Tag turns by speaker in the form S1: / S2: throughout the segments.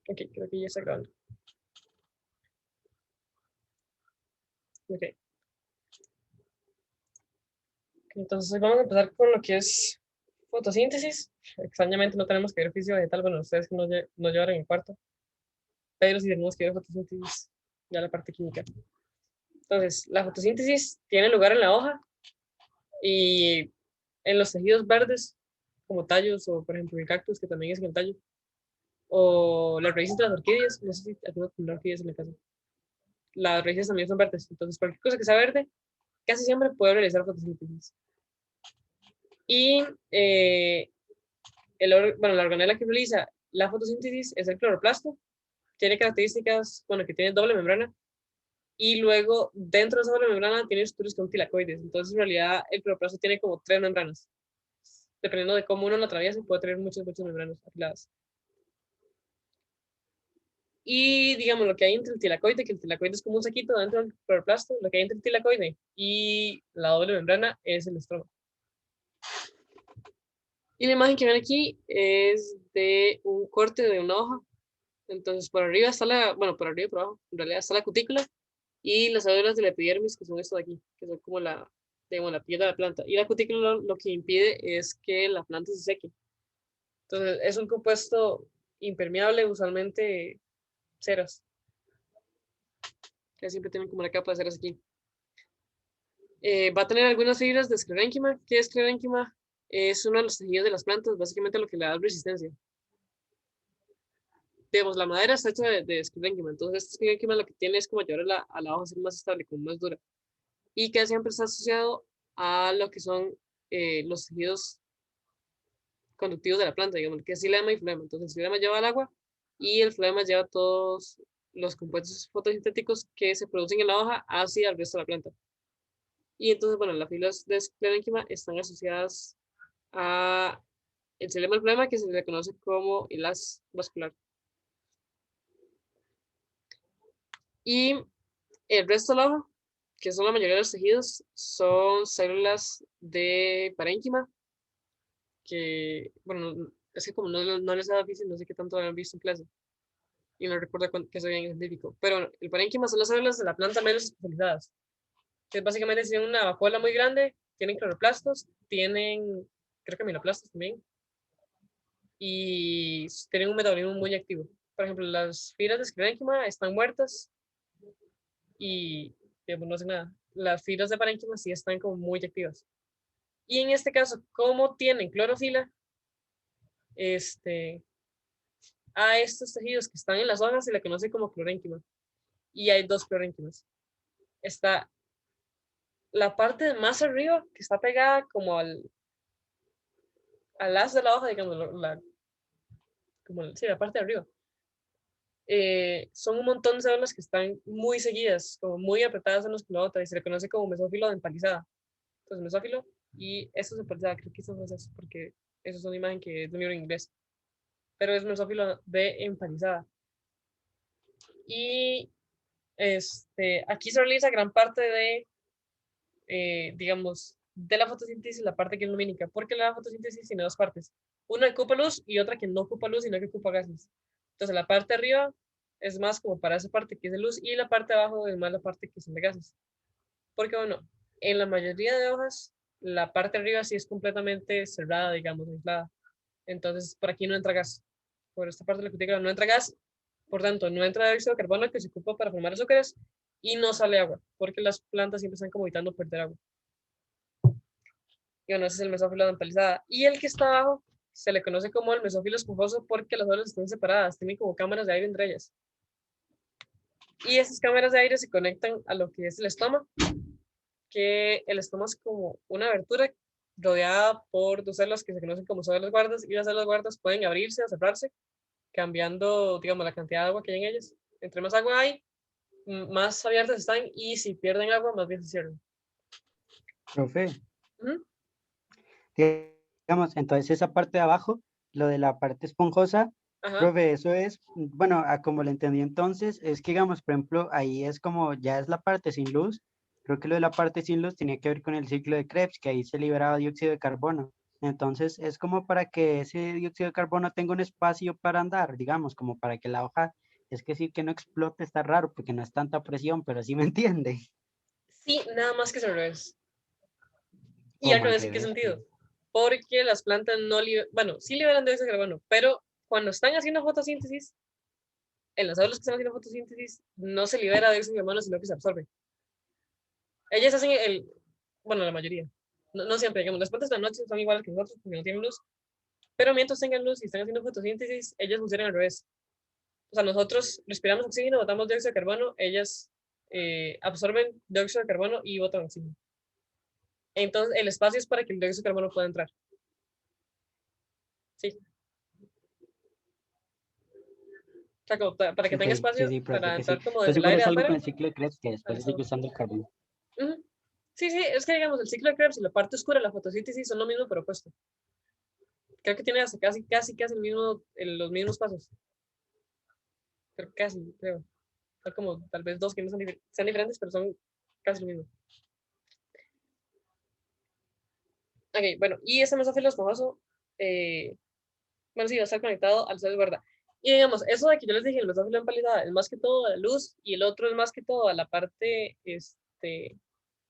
S1: Ok, creo que ya está grabando. Ok. Entonces vamos a empezar con lo que es fotosíntesis. Extrañamente no tenemos que ver física vegetal, bueno, ustedes que no llevaron el cuarto, pero sí tenemos que ver fotosíntesis, ya la parte química. Entonces, la fotosíntesis tiene lugar en la hoja y en los tejidos verdes, como tallos, o por ejemplo el cactus, que también es en el tallo, o las raíces de las orquídeas, no sé si alguna tiene orquídeas en la casa. Las raíces también son verdes, entonces cualquier cosa que sea verde, casi siempre puede realizar fotosíntesis. Y bueno, la organela que realiza la fotosíntesis es el cloroplasto. Tiene características, bueno, que tiene doble membrana. Y luego, dentro de esa doble membrana, tiene estructuras con tilacoides. Entonces, en realidad, el cloroplasto tiene como 3 membranas. Dependiendo de cómo uno lo atraviesa, puede tener muchas membranas afiladas. Y digamos, lo que hay entre el tilacoide, que el tilacoide es como un saquito dentro del cloroplasto, lo que hay entre el tilacoide y la doble membrana es el estroma. Y la imagen que ven aquí es de un corte de una hoja. Entonces, por arriba está bueno, por arriba y por abajo, en realidad está la cutícula y las células de la epidermis, que son esto de aquí, que son como digamos, la piel de la planta. Y la cutícula lo que impide es que la planta se seque. Entonces, es un compuesto impermeable, usualmente ceras, que siempre tienen como la capa de ceras aquí. Va a tener algunas fibras de esclerénquima. ¿Qué es esclerénquima? Es uno de los tejidos de las plantas, básicamente lo que le da resistencia. Digamos, la madera está hecha de esclerénquima, entonces esta esclerénquima lo que tiene es como llevar a la hoja a ser más estable, como más dura, y que siempre está asociado a lo que son los tejidos conductivos de la planta, digamos, que es xilema y flema. Entonces, el xilema lleva el agua y el flema lleva todos los compuestos fotosintéticos que se producen en la hoja hacia el resto de la planta. Y entonces, bueno, las filas de esclerénquima están asociadas a el xilema y flema, que se le conoce como hilas vascular. Y el resto de la hoja, que son la mayoría de los tejidos, son células de parénquima, que, bueno, es que como no les da difícil, no sé qué tanto han visto en clase, y no recuerdo qué sabía en científico, pero el parénquima son las células de la planta menos especializadas, que básicamente tienen una vacuola muy grande, tienen cloroplastos, tienen, creo que aminoplastos también, y tienen un metabolismo muy activo. Por ejemplo, las fibras de esclerénquima están muertas y digamos, no hacen nada. Las fibras de parénquima sí están como muy activas. Y en este caso, como tienen clorofila, a estos tejidos que están en las hojas se le conoce como clorénquima. Y hay dos clorénquimas. Está la parte más arriba, que está pegada como al as de la hoja, digamos, sí, la parte de arriba. Son un montón de células que están muy seguidas, como muy apretadas unas con la otra, y se le conoce como mesófilo de empalizada. Entonces, mesófilo, y esto es empalizada, creo que esto no es porque eso es una imagen que es de un libro en inglés, pero es mesófilo de empalizada. Y aquí se realiza gran parte de, digamos, de la fotosíntesis, la parte que es lumínica, porque la fotosíntesis tiene dos partes, una que ocupa luz y otra que no ocupa luz, sino que ocupa gases. Entonces, la parte de arriba es más como para esa parte que es de luz y la parte de abajo es más la parte que son de gases. Porque, bueno, en la mayoría de hojas, la parte de arriba sí es completamente cerrada, digamos, aislada. Entonces, por aquí no entra gas. Por esta parte de la cutícula no entra gas, por tanto, no entra dióxido de carbono que se ocupa para formar azúcares y no sale agua, porque las plantas siempre están como evitando perder agua. Y bueno, ese es el mesófilo de empalizada. Y el que está abajo se le conoce como el mesófilo esponjoso porque las hojas están separadas, tienen como cámaras de aire entre ellas. Y esas cámaras de aire se conectan a lo que es el estómago, que el estómago es como una abertura rodeada por dos células que se conocen como células guardas, y las células guardas pueden abrirse o cerrarse, cambiando, digamos, la cantidad de agua que hay en ellas. Entre más agua hay, más abiertas están, y si pierden agua, más bien se cierran.
S2: Profe,
S1: ¿Mm?
S2: digamos, entonces esa parte de abajo, lo de la parte esponjosa,
S1: Ajá.
S2: profe, eso es, bueno, a como lo entendí entonces, es que digamos, por ejemplo, ahí es como, ya es la parte sin luz, creo que lo de la parte sin luz tenía que ver con el ciclo de Krebs, que ahí se liberaba dióxido de carbono. Entonces es como para que ese dióxido de carbono tenga un espacio para andar, digamos, como para que la hoja, es que sí que no explote, está raro porque no es tanta presión, pero sí me entiende.
S1: Sí, nada más que es al revés. Y al
S2: Como al
S1: revés, ¿en qué
S2: revés, que
S1: sentido? Porque las plantas no liberan, bueno, sí liberan dióxido de carbono, pero cuando están haciendo fotosíntesis, en las células que están haciendo fotosíntesis, no se libera dióxido de carbono, sino que se absorbe. Ellas hacen bueno, la mayoría. No, no siempre, digamos, las plantas de la noche son iguales que nosotros porque no tienen luz, pero mientras tengan luz y están haciendo fotosíntesis, ellas funcionan al revés. O sea, nosotros respiramos oxígeno, botamos dióxido de carbono, ellas absorben dióxido de carbono y botan oxígeno. Entonces, el espacio es para que el dióxido de carbono pueda entrar. Sí. O sea, como para que
S2: Ok,
S1: tenga
S2: sí,
S1: espacio
S2: sí, pero creo
S1: para
S2: que sí.
S1: entrar como
S2: Entonces
S1: desde el
S2: seguro
S1: aire
S2: es
S1: de
S2: algo con
S1: afuera
S2: el ciclo de Krebs que
S1: al
S2: después se sigue
S1: estado.
S2: usando el carbón.
S1: Ujú. Sí, sí, es que digamos, el ciclo de Krebs y la parte oscura de la fotosíntesis son lo mismo, pero opuesto. Creo que tiene hasta casi el mismo, los mismos pasos. Creo que casi, creo. Son como tal vez dos que no sean diferentes, pero son casi lo mismo. Ok, bueno, y este mesófilo esponjoso, bueno, sí, va a estar conectado al sol, ¿verdad? Y digamos, eso de que yo les dije, el mesófilo empalizada es más que todo a la luz y el otro es más que todo a la parte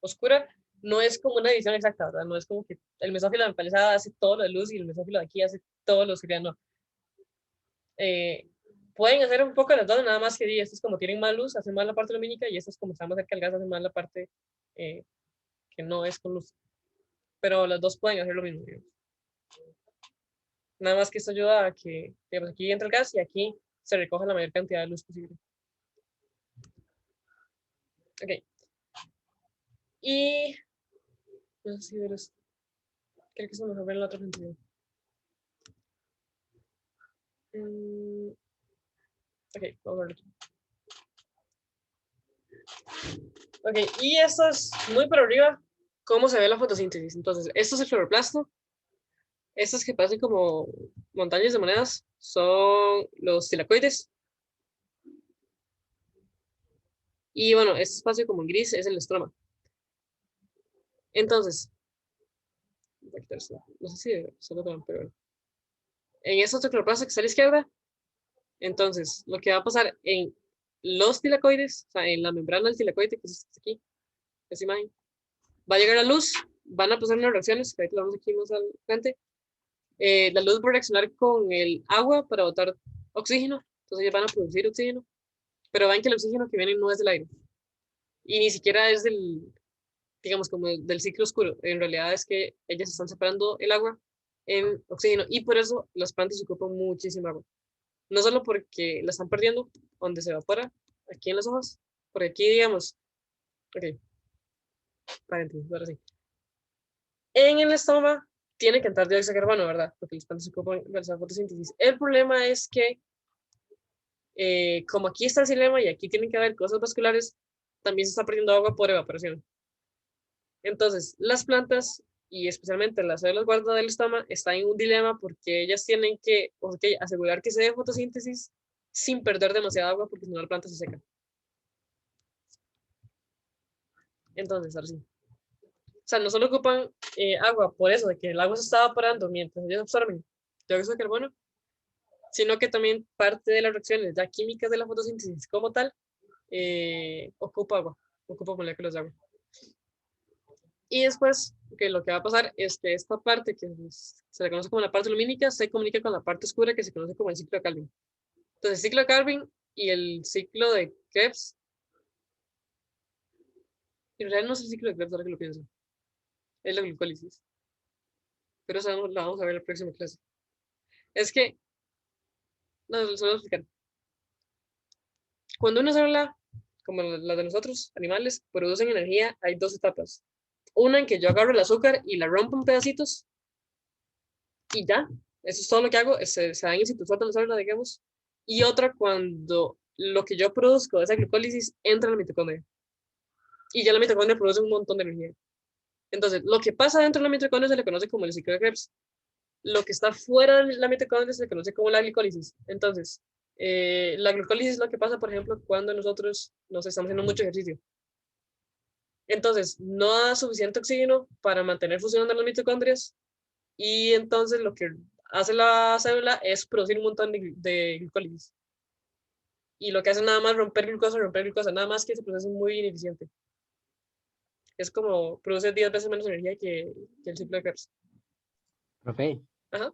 S1: oscura, no es como una división exacta, ¿verdad? No es como que el mesófilo empalizada hace todo lo de luz y el mesófilo de aquí hace todo lo de oscuridad, no. Eh, Pueden hacer un poco de las dos, nada más que estos como tienen más luz, hacen más la parte lumínica y estos como están más cerca del gas, hacen más la parte eh, que no es con luz. Pero las dos pueden hacer lo mismo, digamos. Nada más que esto ayuda a que, digamos, aquí entra el gas y aquí se recoge la mayor cantidad de luz posible. Ok. Y, no sé si verás, creo que se me fue ver en la otra sentido. Ok, vamos a ver aquí. Ok, y esto es muy por arriba, cómo se ve la fotosíntesis. Entonces, esto es el cloroplasto. Estos que parecen como montañas de monedas son los tilacoides. Y bueno, este espacio como en gris es el estroma. Entonces, no sé si se lo toman, pero bueno. En estos cloroplasto que está a la izquierda, entonces, lo que va a pasar en los tilacoides, o sea, en la membrana del tilacoide, que es aquí, esa imagen, va a llegar la luz, van a pasar unas reacciones, que ahorita lo vamos aquí más al frente. La luz va a reaccionar con el agua para botar oxígeno, entonces ellos van a producir oxígeno, pero ven que el oxígeno que viene no es del aire, y ni siquiera es digamos, como del ciclo oscuro. En realidad es que ellas están separando el agua en oxígeno, y por eso las plantas ocupan muchísima agua. No solo porque la están perdiendo, donde se evapora, aquí en las hojas, porque aquí, digamos, ok, paréntesis, ahora sí. En el estómago tiene que entrar dióxido de carbono, ¿verdad? Porque las plantas ocupan la fotosíntesis. El problema es que, como aquí está el xilema y aquí tienen que haber cosas vasculares, también se está perdiendo agua por evaporación. Entonces, las plantas, y especialmente las células guarda del estómago, están en un dilema porque ellas tienen que, okay, asegurar que se dé fotosíntesis sin perder demasiada agua, porque si no la planta se seca. Entonces, ahora sí. O sea, no solo ocupan agua por eso, de que el agua se está evaporando mientras ellos absorben dióxido de carbono, sino que también parte de las reacciones ya químicas de la fotosíntesis como tal ocupa agua, ocupa moléculas de agua. Y después, lo que va a pasar es que esta parte que se le conoce como la parte lumínica se comunica con la parte oscura que se conoce como el ciclo de Calvin. Entonces, el ciclo de Calvin y el ciclo de Krebs, en realidad no es el ciclo de Krebs, ahora que lo pienso, es la glucólisis. Pero eso lo vamos a ver en la próxima clase. Es que, no, se lo voy a explicar. Cuando una célula, como la de nosotros, animales, producen energía, hay dos etapas. Una en que yo agarro el azúcar y la rompo en pedacitos y ya, eso es todo lo que hago, se da en el citosol de la célula, digamos. Y otra cuando lo que yo produzco de esa glucólisis entra en la mitocondria. Y ya la mitocondria produce un montón de energía. Entonces, lo que pasa dentro de la mitocondria se le conoce como el ciclo de Krebs. Lo que está fuera de la mitocondria se le conoce como la glicólisis. Entonces, la glucólisis es lo que pasa, por ejemplo, cuando nosotros nos estamos haciendo mucho ejercicio. Entonces, no da suficiente oxígeno para mantener funcionando las mitocondrias Y entonces lo que hace la célula es producir un montón de glucólisis. Y lo que hace nada más romper glucosa, nada más que ese proceso es muy ineficiente. Es como produce 10 veces menos energía que el simple Krebs.
S2: Profe,
S1: Ajá.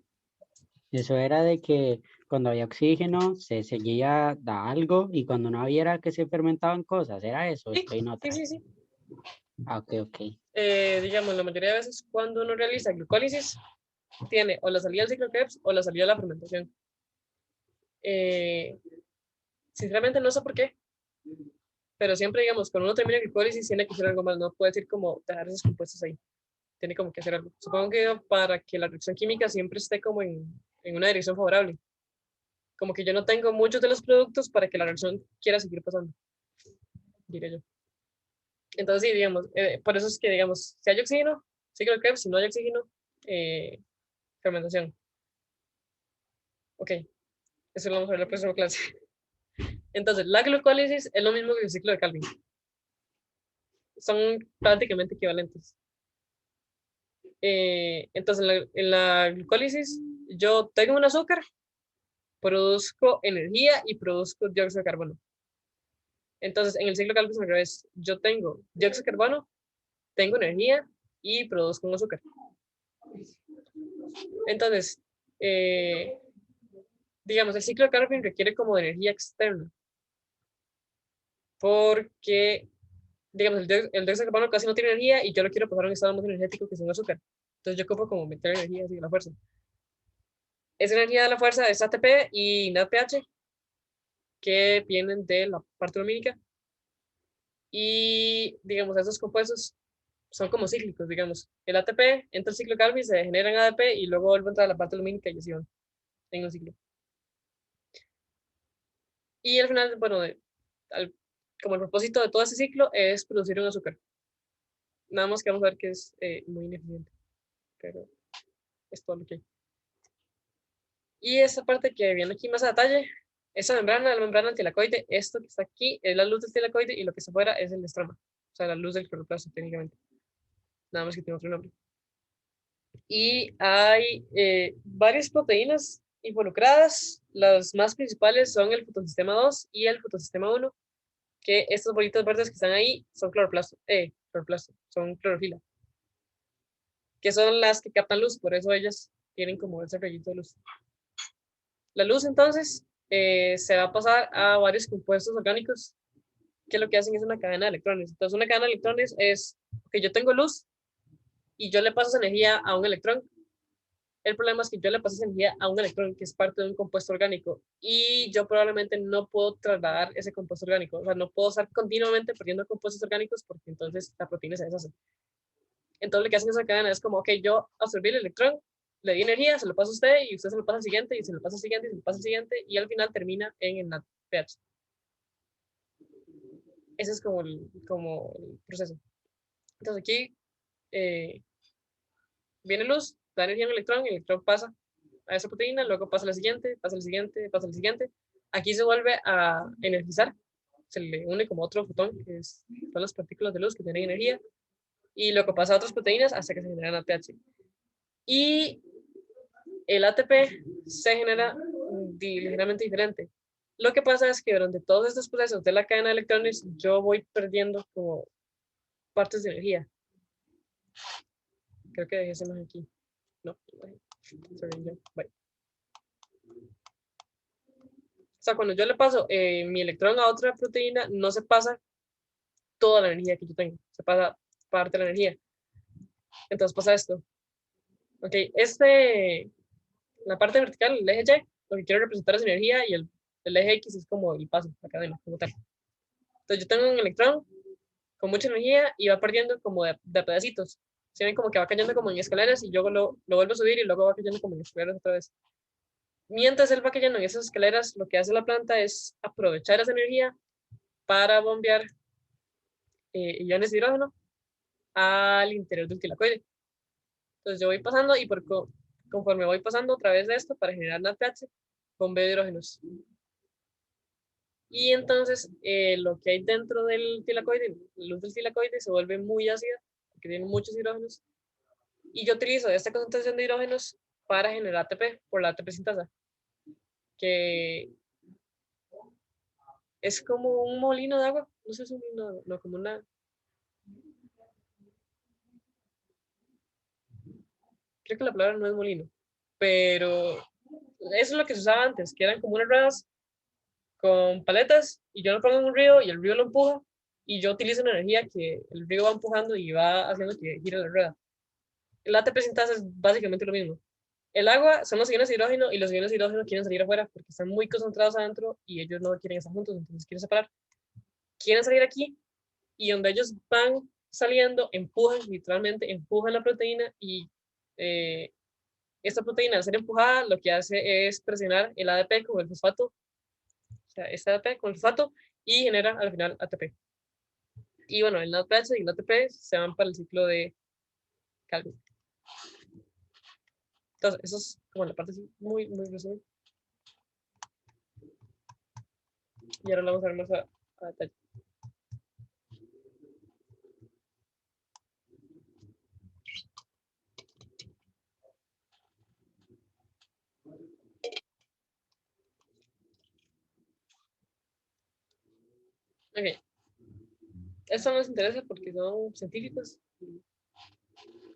S2: eso era de que cuando había oxígeno se seguía da algo y cuando no había era que se fermentaban cosas. ¿Era eso?
S1: Sí,
S2: Estoy en
S1: sí,
S2: otra.
S1: sí, sí.
S2: Ah, ok, ok.
S1: Digamos, la mayoría de veces cuando uno realiza glucólisis, tiene o la salida del ciclo Krebs o la salida de la fermentación. Eh, Sinceramente no sé por qué, pero siempre, digamos, cuando uno termina glucólisis tiene que hacer algo más, no puede decir como dejar esos compuestos ahí, tiene como que hacer algo. Supongo que para que la reacción química siempre esté como en una dirección favorable, como que yo no tengo muchos de los productos para que la reacción quiera seguir pasando, diré yo. Entonces, sí, digamos, por eso es que, digamos, si hay oxígeno, ciclo Krebs, si no hay oxígeno, eh, fermentación. Ok, eso lo vamos a ver en la próxima clase. Entonces, la glucólisis es lo mismo que el ciclo de Calvin. Son prácticamente equivalentes. Entonces, en la glucólisis, yo tengo un azúcar, produzco energía y produzco dióxido de carbono. Entonces, en el ciclo de Calvin es al revés. Yo tengo dióxido de carbono, tengo energía y produzco un azúcar. Entonces, eh, digamos, el ciclo de Calvin requiere como de energía externa, porque, digamos, el dióxido de carbono casi no tiene energía y yo lo quiero pasar a un estado más energético que es un azúcar. Entonces, yo ocupo como meter energía así a la fuerza. Esa energía de la fuerza es ATP y NADPH, que vienen de la parte lumínica. Y, digamos, esos compuestos son como cíclicos, digamos. El ATP entra al ciclo Calvin, se genera en ADP y luego vuelve a entrar a la parte lumínica y así van en un ciclo. Y al final, bueno, como el propósito de todo ese ciclo es producir un azúcar. Nada más que vamos a ver que es muy ineficiente, pero es todo lo que hay. Y esa parte que viene aquí más a detalle, esa membrana, la membrana antilacoide, esto que está aquí es la luz del tilacoide y lo que está afuera es el estroma, o sea, la luz del cloroplasto técnicamente, nada más que tiene otro nombre. Y hay varias proteínas involucradas, las más principales son el fotosistema 2 y el fotosistema 1, que estas bolitas verdes que están ahí son cloroplasto, son clorofila, que son las que captan luz, por eso ellas tienen como ese rayito de luz. La luz entonces se va a pasar a varios compuestos orgánicos que lo que hacen es una cadena de electrones. Entonces una cadena de electrones es que yo tengo luz y yo le paso esa energía a un electrón. El problema es que yo le paso esa energía a un electrón que es parte de un compuesto orgánico y yo probablemente no puedo trasladar ese compuesto orgánico. O sea, no puedo estar continuamente perdiendo compuestos orgánicos porque entonces la proteína se deshace. Entonces lo que hacen esa cadena es como, ok, yo absorbí el electrón, le di energía, se lo paso a usted y usted se lo pasa al siguiente y se lo pasa al siguiente y se lo pasa al siguiente y al final termina en el NADPH. Ese es como el proceso. Entonces aquí eh, viene luz, da energía a un electrón, el electrón pasa a esa proteína, luego pasa a la siguiente, pasa a la siguiente, pasa a la siguiente. Aquí se vuelve a energizar, se le une como otro fotón, que son las partículas de luz que tienen energía, y luego pasa a otras proteínas hasta que se genera ATH. Y el ATP se genera ligeramente diferente. Lo que pasa es que durante todos estos procesos de la cadena de electrones, yo voy perdiendo como partes de energía. Creo que dejé esa imagen aquí. No, sorry, bye. O sea, cuando yo le paso mi electrón a otra proteína, no se pasa toda la energía que yo tengo, se pasa parte de la energía. Entonces pasa esto. Ok, la parte vertical, el eje Y, lo que quiero representar es energía y el eje X es como el paso, la cadena, como tal. Entonces yo tengo un electrón con mucha energía y va perdiendo como de pedacitos. Se ven como que va cayendo como en escaleras y luego lo vuelvo a subir y luego va cayendo como en escaleras otra vez. Mientras él va cayendo en esas escaleras, lo que hace la planta es aprovechar esa energía para bombear iones de hidrógeno al interior del tilacoide. Entonces yo voy pasando y conforme voy pasando a través de esto para generar NADPH, bombeo hidrógenos. Y entonces lo que hay dentro del tilacoide, la luz del tilacoide se vuelve muy ácida, porque tiene muchos hidrógenos, Y yo utilizo esta concentración de hidrógenos para generar ATP por la ATP sintasa, que es como un molino de agua, no sé si es un molino de agua, no, como una, creo que la palabra no es molino, pero eso es lo que se usaba antes, que eran como unas ruedas con paletas y yo lo pongo en un río y el río lo empuja y yo utilizo una energía que el río va empujando y va haciendo que gire la rueda. El ATP sintasa es básicamente lo mismo. El agua son los iones de hidrógeno y los iones de hidrógeno quieren salir afuera porque están muy concentrados adentro y ellos no quieren estar juntos, entonces quieren separar. Quieren salir aquí y donde ellos van saliendo, empujan, literalmente empujan la proteína y eh, esta proteína al ser empujada lo que hace es presionar el ADP con el fosfato, o sea, este ADP con el fosfato y genera al final ATP. Y bueno, el NADPH y el ATP se van para el ciclo de Calvin. Entonces, eso es como la parte así, muy, muy resumen. Y ahora lo vamos a ver más a detalle. Ok, esto nos interesa porque son científicos,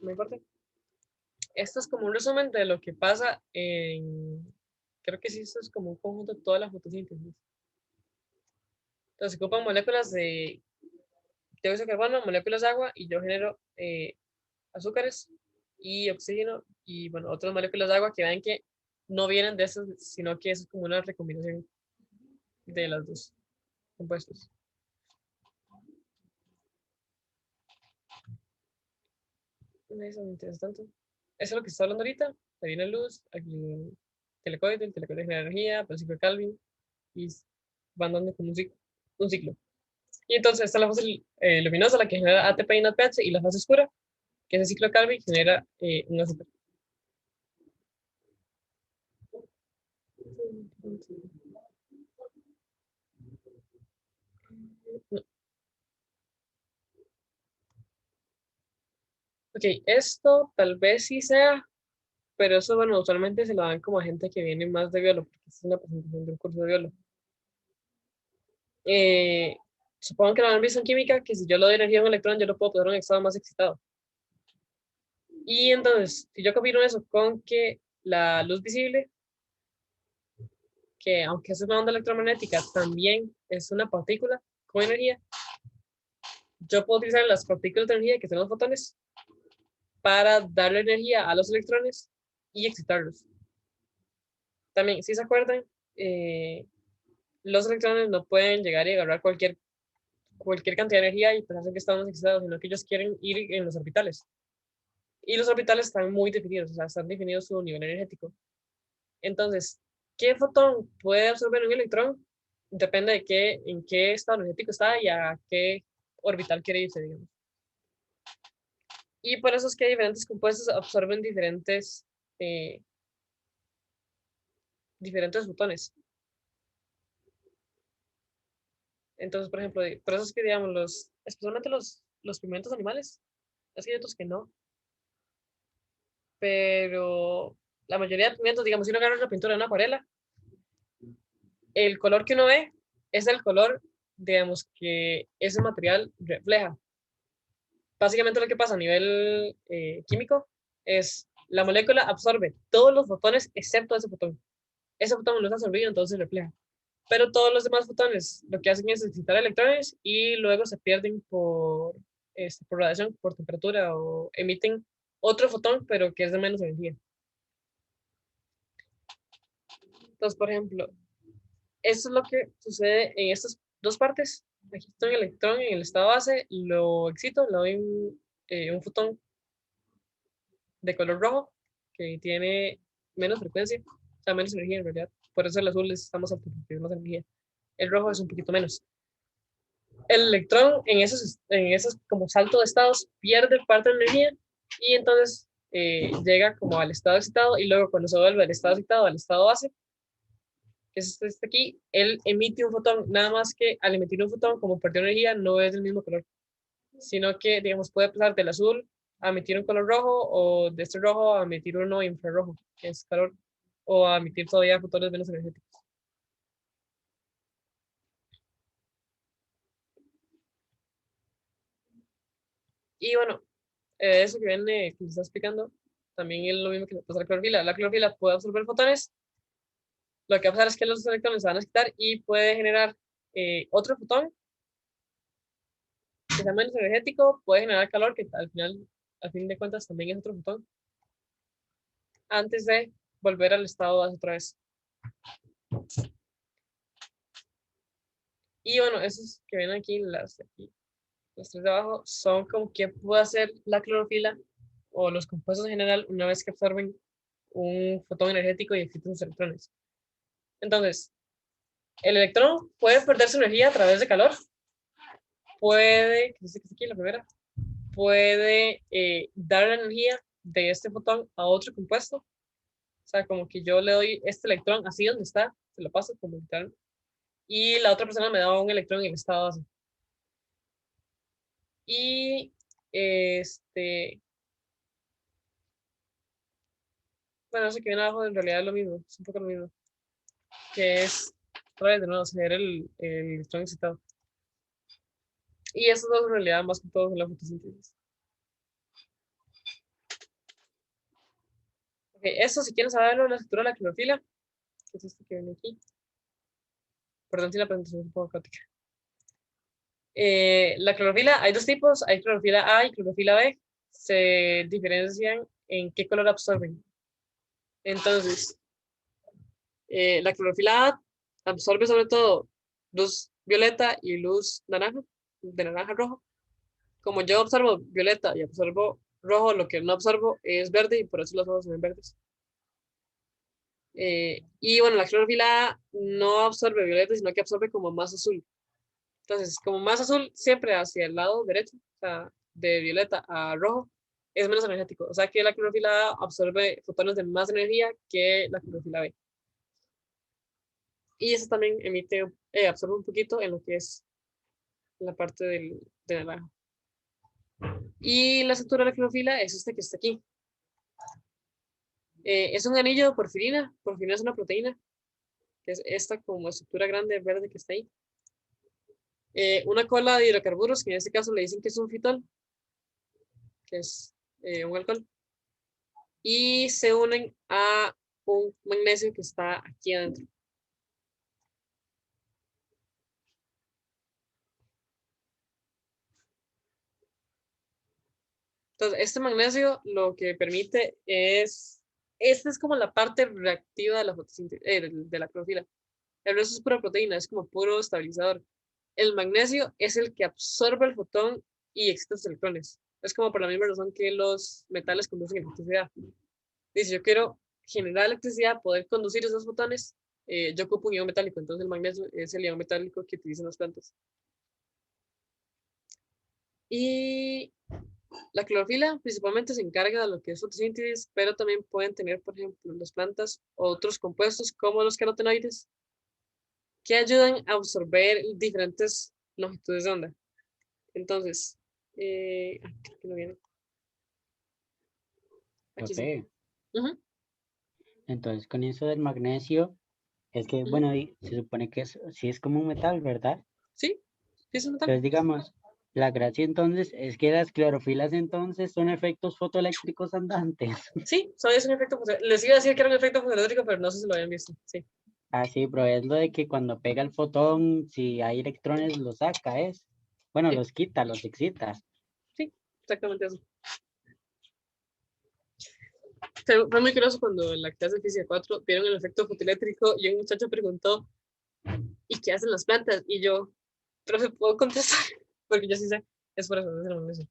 S1: no importa. Esto es como un resumen de lo que pasa en, creo que sí, esto es como un conjunto de todas las fotosíntesis. Entonces, se ocupan moléculas de dióxido de carbono, moléculas de agua, y yo genero azúcares y oxígeno, y bueno, otras moléculas de agua que ven que no vienen de esas, sino que es como una recombinación de los dos compuestos. Eso me interesa tanto. Eso es lo que está hablando ahorita. Se viene luz, aquí el telecoide genera energía, principio de Calvin, y van dando como un ciclo. Y entonces está la fase luminosa, la que genera ATP y NADPH, y la fase oscura, que es el ciclo de Calvin, genera un azúcar. No. Ok, esto tal vez sí sea, pero eso, bueno, usualmente se lo dan como a gente que viene más de biólogo, porque es una presentación de un curso de biólogo. Eh, Supongo que lo han visto en química, que si yo le doy energía a un electrón, yo lo puedo poner en un estado más excitado. Y entonces, si yo combino eso con que la luz visible, que aunque es una onda electromagnética, también es una partícula con energía, yo puedo utilizar las partículas de energía, que son los fotones, para darle energía a los electrones y excitarlos. También, si se acuerdan, eh, los electrones no pueden llegar y agarrar cualquier cantidad de energía y pensar que estamos excitados, sino que ellos quieren ir en los orbitales. Y los orbitales están muy definidos, o sea, están definidos su nivel energético. Entonces, ¿qué fotón puede absorber un electrón? Depende de en qué estado energético está y a qué orbital quiere irse, digamos. Y por eso es que diferentes compuestos absorben eh, diferentes fotones. Entonces, por ejemplo, por eso es que, digamos, especialmente los pigmentos animales, es que hay otros que no, pero la mayoría de pigmentos, digamos, si uno agarra una pintura de una acuarela, el color que uno ve es el color, digamos, que ese material refleja. Básicamente lo que pasa a nivel químico es la molécula absorbe todos los fotones excepto ese fotón. Ese fotón no está absorbido, entonces refleja. Pero todos los demás fotones lo que hacen es excitar electrones y luego se pierden por radiación, por temperatura o emiten otro fotón, pero que es de menos energía. Entonces, por ejemplo, eso es lo que sucede en estas dos partes. Aquí está un electrón en el estado base, lo excito, le doy un fotón de color rojo que tiene menos frecuencia, o sea, menos energía en realidad. Por eso el azul está más alto, porque es más energía. El rojo es un poquito menos. El electrón en esos como salto de estados pierde parte de energía y entonces llega como al estado excitado y luego cuando se vuelve del estado excitado al estado base, que es este aquí, él emite un fotón, nada más que al emitir un fotón, como perdió energía, no es del mismo color, sino que, digamos, puede pasar del azul a emitir un color rojo, o de este rojo a emitir uno infrarrojo, que es calor, o a emitir todavía fotones menos energéticos. Y bueno, eso que viene, que les está explicando, también es lo mismo que le pasa a la clorofila. La clorofila puede absorber fotones, lo que va a pasar es que los electrones se van a quitar y puede generar otro fotón que sea menos energético, puede generar calor, que al final, al fin de cuentas, también es otro fotón, antes de volver al estado base otra vez. Y bueno, esos que ven aquí, las tres de abajo, son como que puede hacer la clorofila o los compuestos en general una vez que absorben un fotón energético y excitan sus electrones. Entonces, el electrón puede perder su energía a través de calor, puede, que es aquí la primera, puede dar la energía de este fotón a otro compuesto. O sea, como que yo le doy este electrón así donde está, se lo paso como literal, y la otra persona me da un electrón en el estado base. Y bueno, eso que viene abajo en realidad es lo mismo, es un poco lo mismo, que es, otra vez de nuevo, ceder el electrón excitado. Y esos dos en realidad más que todo son la fotosíntesis. Ok, eso si quieres saberlo, la estructura de la clorofila, que es este que viene aquí. Perdón si la presentación es un poco caótica. La clorofila, hay dos tipos, hay clorofila A y clorofila B. Se diferencian en qué color absorben. Entonces, la clorofila A absorbe sobre todo luz violeta y luz naranja, de naranja a rojo. Como yo absorbo violeta y absorbo rojo, lo que no absorbo es verde y por eso los ojos se ven verdes. Y bueno, la clorofila A no absorbe violeta, sino que absorbe como más azul. Entonces, como más azul, siempre hacia el lado derecho, o sea, de violeta a rojo, es menos energético. O sea que la clorofila A absorbe fotones de más energía que la clorofila B. Y eso también emite, absorbe un poquito en lo que es la parte de naranja. Y la estructura de la clorofila es este que está aquí. Es un anillo de porfirina. Porfirina es una proteína, que es esta como estructura grande verde que está ahí. Una cola de hidrocarburos, que en este caso le dicen que es un fitol, que es un alcohol. Y se unen a un magnesio que está aquí adentro. Entonces, este magnesio lo que permite es, esta es como la parte reactiva de la fotosíntesis, de la clorofila. El resto es pura proteína, es como puro estabilizador. El magnesio es el que absorbe el fotón y excita sus electrones. Es como por la misma razón que los metales conducen electricidad. Dice, yo quiero generar electricidad, poder conducir esos fotones, yo ocupo un ion metálico, entonces el magnesio es el ion metálico que utilizan las plantas. Y la clorofila principalmente se encarga de lo que es fotosíntesis, pero también pueden tener, por ejemplo, las plantas otros compuestos como los carotenoides que ayudan a absorber diferentes longitudes de onda. Entonces, creo que no viene. Aquí sí.
S2: Profe,
S1: Ujú,
S2: entonces con eso del magnesio, es que,
S1: ujú.
S2: bueno, se supone que sí es como un metal, ¿verdad?
S1: Sí, sí es un metal.
S2: Entonces, digamos, la gracia entonces es que las clorofilas entonces son efectos fotoeléctricos andantes.
S1: Sí, es un efecto les iba a decir que era un efecto fotoeléctrico, pero no sé si lo habían visto. Sí,
S2: Así, pero es lo de que cuando pega el fotón, si hay electrones, los saca, es. Bueno,
S1: sí,
S2: los quita, los excita.
S1: sí, exactamente eso. Fue muy curioso cuando en la clase de física 4 vieron el efecto fotoeléctrico y un muchacho preguntó, ¿y qué hacen las plantas? Y yo, profe, ¿puedo contestar? Porque yo sí sé, es por eso, es el magnesio.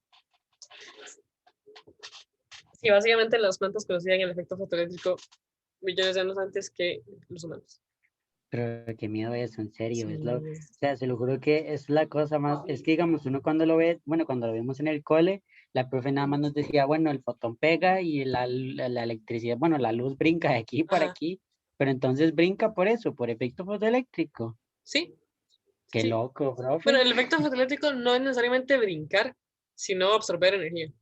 S1: Sí, básicamente las plantas conocían el efecto fotoeléctrico millones de años antes que los humanos.
S2: Pero qué miedo eso, en serio,
S1: Sí,
S2: o sea, se lo juro que es la cosa más, es que digamos, uno cuando lo ve, bueno, cuando lo vemos en el cole, la profe nada más nos decía, bueno, el fotón pega y la electricidad, bueno, la luz brinca de aquí para
S1: ajá,
S2: aquí, pero entonces brinca por eso, por efecto fotoeléctrico.
S1: sí,
S2: Qué
S1: sí.
S2: loco,
S1: Bueno,
S2: profe.
S1: el efecto fotoeléctrico no es necesariamente brincar, sino absorber energía.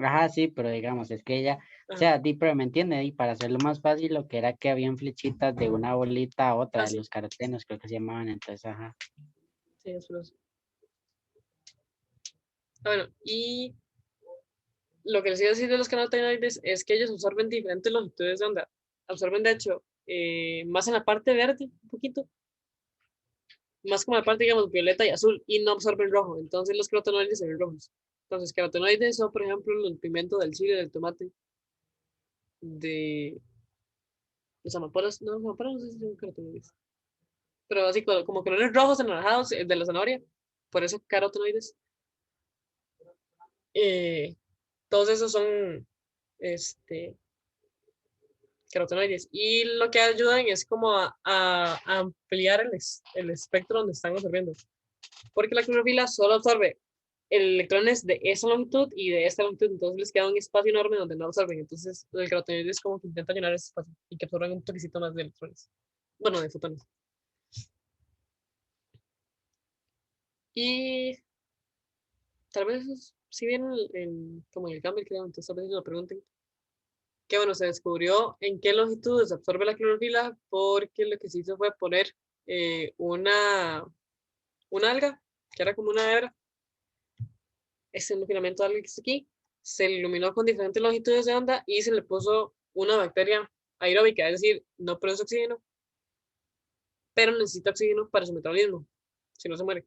S2: Ajá, sí, pero digamos, es que ella, o
S1: Ajá,
S2: sea, pero me entiende, y para hacerlo más fácil, lo que era que habían flechitas de una bolita a otra, de
S1: así,
S2: los carotenos, creo que se llamaban, entonces, ajá.
S1: sí, es por eso. Bueno, y lo que les iba a decir de los canotenoides es que ellos absorben diferentes longitudes de onda. Absorben, de hecho, más en la parte verde, un poquito, más como en la parte, digamos, violeta y azul, y no absorben rojo. Entonces los carotenoides se ven rojos. Entonces, carotenoides son, por ejemplo, los pimientos del chile, del tomate, de los amapolas. No, los amapolas no sé si son carotenoides. Pero así como colores rojos, anaranjados, de la zanahoria, por eso carotenoides. Eh, todos esos son este, carotenoides. Y lo que ayudan es como a ampliar el espectro donde están absorbiendo. Porque la clorofila solo absorbe electrones de esa longitud y de esta longitud, entonces les queda un espacio enorme donde no absorben. Entonces el carotenoide es como que intenta llenar ese espacio y que absorban un toquecito más de electrones. Bueno, de fotones. Y tal vez si bien como en el cambio, creo, entonces tal vez lo pregunten. Que bueno, se descubrió en qué longitudes absorbe la clorofila porque lo que se hizo fue poner una alga, que era como una hebra, ese un filamento de alga que está aquí, se iluminó con diferentes longitudes de onda y se le puso una bacteria aeróbica, es decir, no produce oxígeno, pero necesita oxígeno para su metabolismo, si no se muere.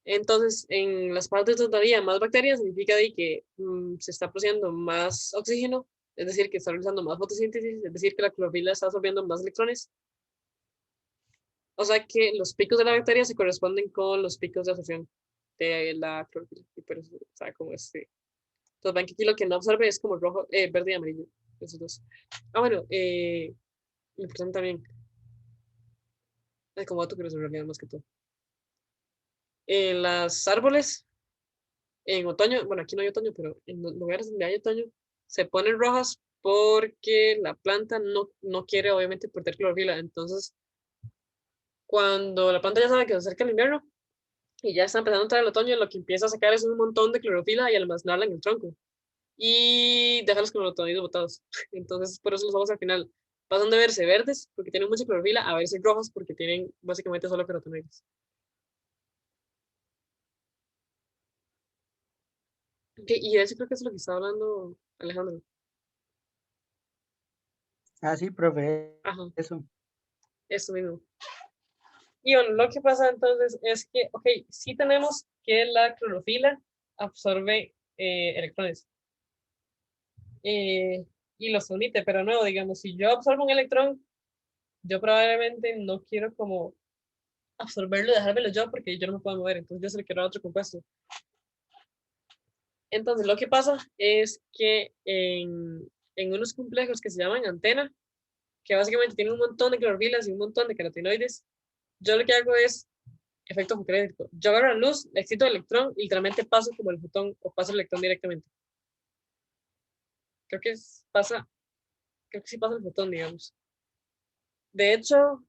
S1: Entonces, en las partes donde había más bacterias, significa de que se está produciendo más oxígeno, es decir, que está realizando más fotosíntesis, es decir, que la clorofila está absorbiendo más electrones. O sea que los picos de la bacteria se corresponden con los picos de absorción de la clorofila. Y por eso, o sea, como este. Entonces, ven que aquí lo que no absorbe es como rojo, verde y amarillo. Esos dos. Ah, bueno, importante también. Como dato, pero en realidad más que todo. En los árboles, en otoño, bueno, aquí no hay otoño, pero en los lugares donde hay otoño, se ponen rojas porque la planta no quiere, obviamente, perder clorofila. Entonces, cuando la planta ya sabe que se acerca el invierno, y ya está empezando a entrar el otoño, lo que empieza a sacar es un montón de clorofila y almacenarla en el tronco. Y deja los carotenoides botados. Entonces, por eso los ojos al final pasan de verse verdes, porque tienen mucha clorofila, a verse rojos, porque tienen básicamente solo carotenoides. Okay, y de hecho creo que eso es lo que está hablando Alejandro.
S2: Ah, sí, profe,
S1: Ajá,
S2: eso.
S1: eso mismo. Y bueno, lo que pasa entonces es que, ok, sí tenemos que la clorofila absorbe electrones eh, y los emite, pero no, digamos, si yo absorbo un electrón, yo probablemente no quiero como absorberlo y dejármelo yo porque yo no me puedo mover, entonces yo se lo quiero a otro compuesto. Entonces lo que pasa es que en unos complejos que se llaman antena, que básicamente tienen un montón de clorofilas y un montón de carotenoides, yo lo que hago es efecto fotoeléctrico. Yo agarro la luz, le excito el electrón y literalmente paso como el fotón o paso el electrón directamente. Creo que pasa, creo que sí pasa el fotón, digamos. De hecho,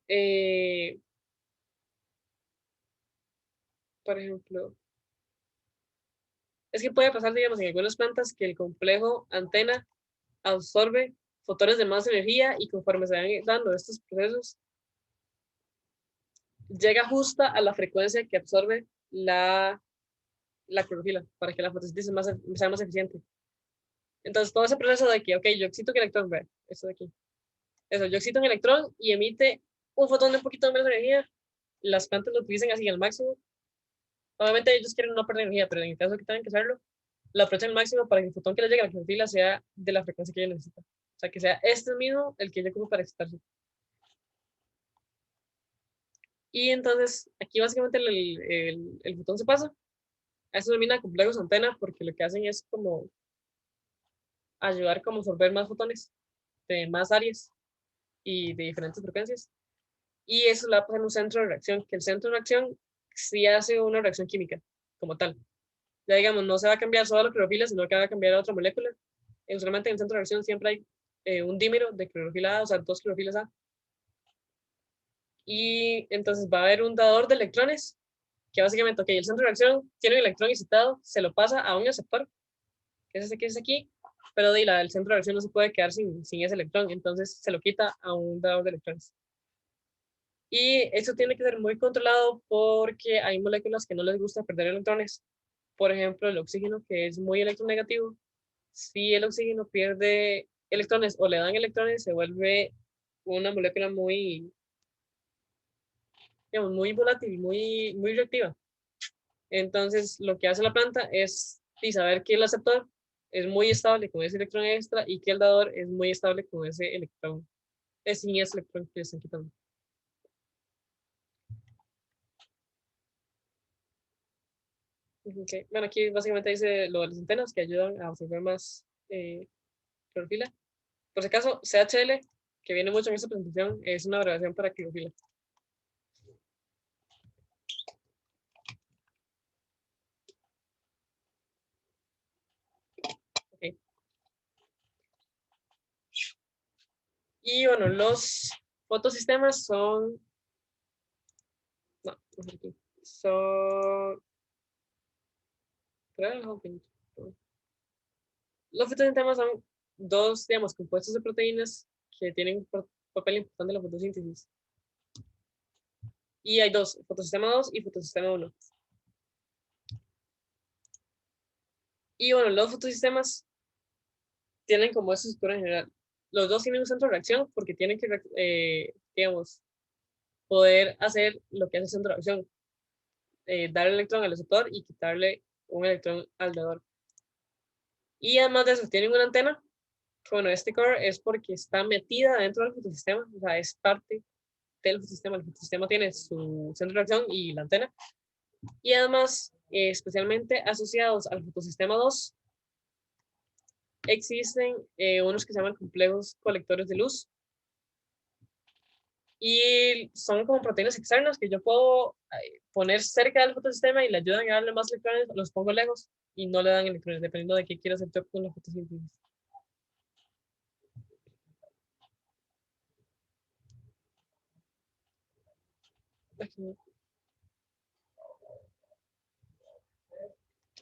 S1: por ejemplo, es que puede pasar, digamos, en algunas plantas que el complejo antena absorbe fotones de más energía y conforme se van dando estos procesos, llega justa a la frecuencia que absorbe la clorofila para que la fotosíntesis sea más eficiente. Entonces, todo ese proceso de que, ok, yo excito un electrón, ve, esto de aquí. Eso, yo excito un electrón y emite un fotón de un poquito menos energía. Las plantas lo utilizan así al máximo. Obviamente ellos quieren no perder energía, pero en el caso que tengan que hacerlo, lo aprovechan al máximo para que el fotón que le llegue a la clorofila sea de la frecuencia que ella necesita. O sea, que sea este mismo el que ella ocupa para excitarse. Y entonces, aquí básicamente el fotón se pasa. A eso se denomina complejos antena porque lo que hacen es como ayudar como a absorber más fotones de más áreas y de diferentes frecuencias. Y eso la pasa en un centro de reacción, que el centro de reacción sí hace una reacción química como tal. Ya digamos, no se va a cambiar solo la clorofila, sino que va a cambiar otra molécula. Usualmente en el centro de reacción siempre hay un dímero de clorofila A, o sea, dos clorofilas A. Y entonces va a haber un dador de electrones, que básicamente, ok, el centro de reacción tiene un electrón excitado, se lo pasa a un aceptor, es este que es aquí, pero el centro de reacción no se puede quedar sin ese electrón, entonces se lo quita a un dador de electrones. Y eso tiene que ser muy controlado porque hay moléculas que no les gusta perder electrones. Por ejemplo, el oxígeno, que es muy electronegativo. Si el oxígeno pierde electrones o le dan electrones, se vuelve una molécula muy, digamos, muy volátil, muy reactiva. Entonces, lo que hace la planta es saber que el aceptor es muy estable con ese electrón extra y que el dador es muy estable con ese electrón, es sin ese electrón que le están quitando. Okay. Bueno, aquí básicamente dice lo de las antenas que ayudan a absorber más clorofila. Por si acaso, CHL, que viene mucho en esta presentación, es una abreviación para clorofila. Okay. Y bueno, los fotosistemas son... No, aquí. Son... Los fotosistemas son dos, digamos, compuestos de proteínas que tienen un papel importante en la fotosíntesis. Y hay dos, fotosistema 2 y fotosistema 1. Y bueno, los fotosistemas tienen como esa estructura en general. Los dos tienen un centro de reacción porque tienen que, digamos, poder hacer lo que hace el centro de reacción. Dar el electrón al receptor y quitarle un electrón al dador. Y además de eso, tienen una antena. Bueno, este core es porque está metida dentro del fotosistema, o sea, es parte del fotosistema. El fotosistema tiene su centro de reacción y la antena. Y además, especialmente asociados al fotosistema 2, existen unos que se llaman complejos colectores de luz. Y son como proteínas externas que yo puedo poner cerca del fotosistema y le ayudan a darle más electrones, los pongo lejos y no le dan electrones, dependiendo de qué quiera hacer yo con la fotosíntesis.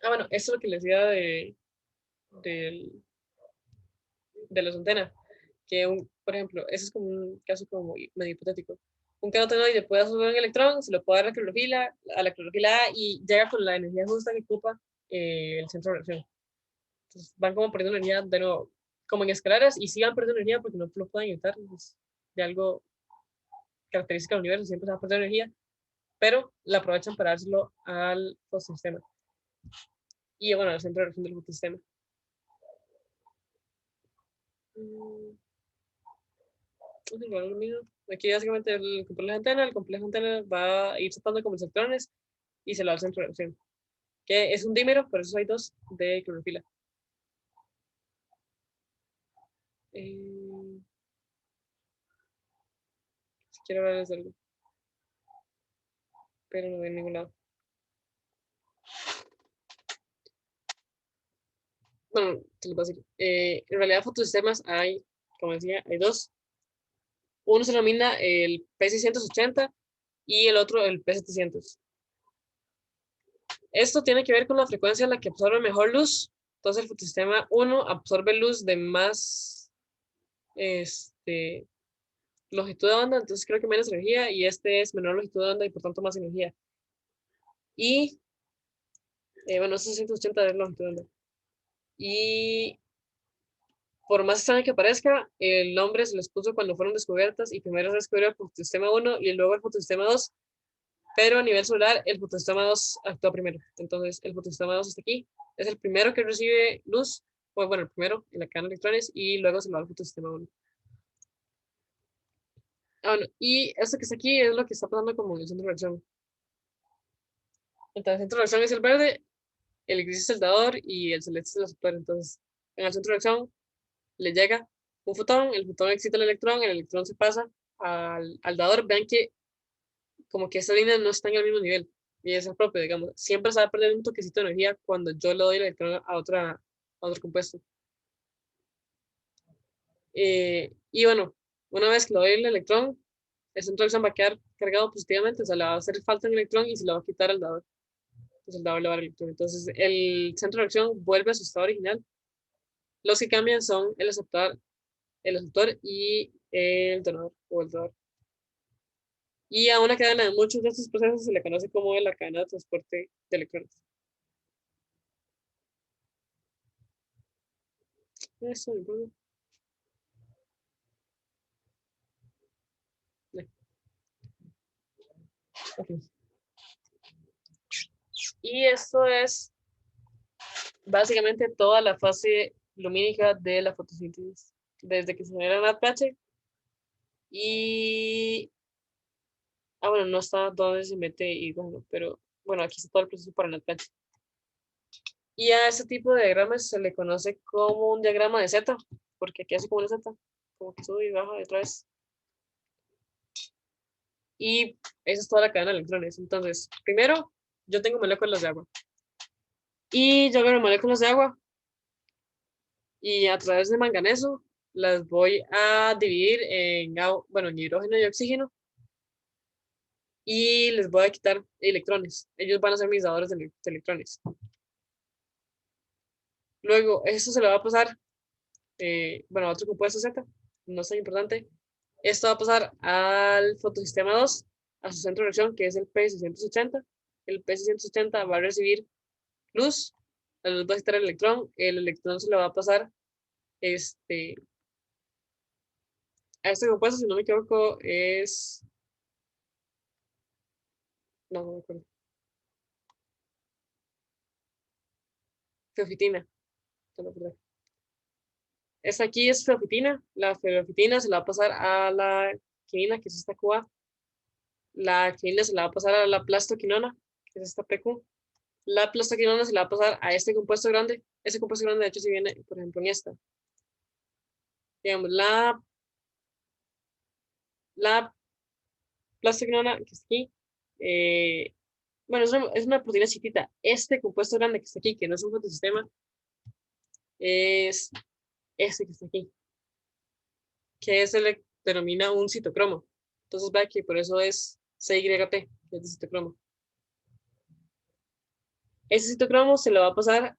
S1: Bueno, eso es lo que les decía de las antenas. Que, por ejemplo, ese es como un caso como medio hipotético. Un carotenoide puede absorber un electrón, se lo puede dar a la clorofila A y llega con la energía justa que ocupa el centro de reacción. Entonces van como perdiendo energía de nuevo, como en escaleras, y sí van perdiendo energía porque no lo pueden evitar. Es de algo característica del universo, siempre se va a perder energía, pero la aprovechan para dárselo al fotosistema. Y bueno, al centro de reacción del fotosistema. Aquí básicamente el complejo antena va a ir soltando como electrones y se lo da al centro de reacción, que es un dímero, por eso hay dos de clorofila. Si quiero hablarles de algo, pero no de ningún lado. Bueno, te lo voy a decir. En realidad, fotosistemas hay, como decía, hay dos. Uno se denomina el P680 y el otro el P700. Esto tiene que ver con la frecuencia en la que absorbe mejor luz. Entonces, el fotosistema 1 absorbe luz de más longitud de onda, entonces creo que menos energía, y este es menor longitud de onda y por tanto más energía. Y, bueno, 680 es longitud de onda. Y por más extraño que parezca, el nombre se les puso cuando fueron descubiertas y primero se descubrió el fotosistema 1 y luego el fotosistema 2, pero a nivel solar el fotosistema 2 actuó primero. Entonces el fotosistema 2 está aquí, es el primero que recibe luz, bueno, el primero en la cadena de electrones y luego se lo da al fotosistema 1. Bueno, y esto que está aquí es lo que está pasando como en el centro de reacción. Entonces el centro de reacción es el verde, el gris es el dador y el celeste es el receptor. Entonces en el centro de reacción le llega un fotón, el fotón excita el electrón se pasa al dador. Vean que como que estas líneas no están al mismo nivel, y es el propio, digamos, siempre se va a perder un toquecito de energía cuando yo le doy el electrón a otro compuesto. Y bueno, una vez que le doy el electrón, el centro de reacción va a quedar cargado positivamente, o sea, le va a hacer falta un electrón y se lo va a quitar al dador. Entonces el dador le va a dar el electrón. Entonces el centro de reacción vuelve a su estado original Los que cambian son el receptor y el donador o el dador. Y a una cadena de muchos de estos procesos se le conoce como la cadena de transporte de electrones. Eso no importa. Okay. Y esto es básicamente toda la fase lumínica de la fotosíntesis, desde que se genera la pH y... bueno, no está donde se mete hidrógeno, pero bueno, aquí está todo el proceso para la pH. Y a este tipo de diagramas se le conoce como un diagrama de Z, porque aquí hace como una Z, como que sube y baja otra vez. Y esa es toda la cadena de electrones. Entonces, primero, yo tengo moléculas de agua. Y yo agarro moléculas de agua y a través de manganeso las voy a dividir en hidrógeno y oxígeno y les voy a quitar electrones. Ellos van a ser mis dadores de electrones. Luego, esto se le va a pasar, a otro compuesto Z, no es tan importante. Esto va a pasar al fotosistema 2, a su centro de reacción, que es el P680. El P680 va a recibir luz, la luz va a quitar el electrón se le va a pasar a este compuesto, si no me equivoco, es... No me acuerdo. Feofitina. Esta aquí es feofitina. La feofitina se la va a pasar a la quinina, que es esta QA. La quinina se la va a pasar a la plastoquinona, que es esta PQ. La plastoquinona se la va a pasar a este compuesto grande. Ese compuesto grande, de hecho, si viene, por ejemplo, en esta. Digamos, la plastoquinona, que está aquí, es una proteína chiquita. Este compuesto grande que está aquí, que no es un fotosistema, es este que está aquí, que se le denomina un citocromo. Entonces, vea que por eso es CYP, que es de citocromo. Ese citocromo se le va a pasar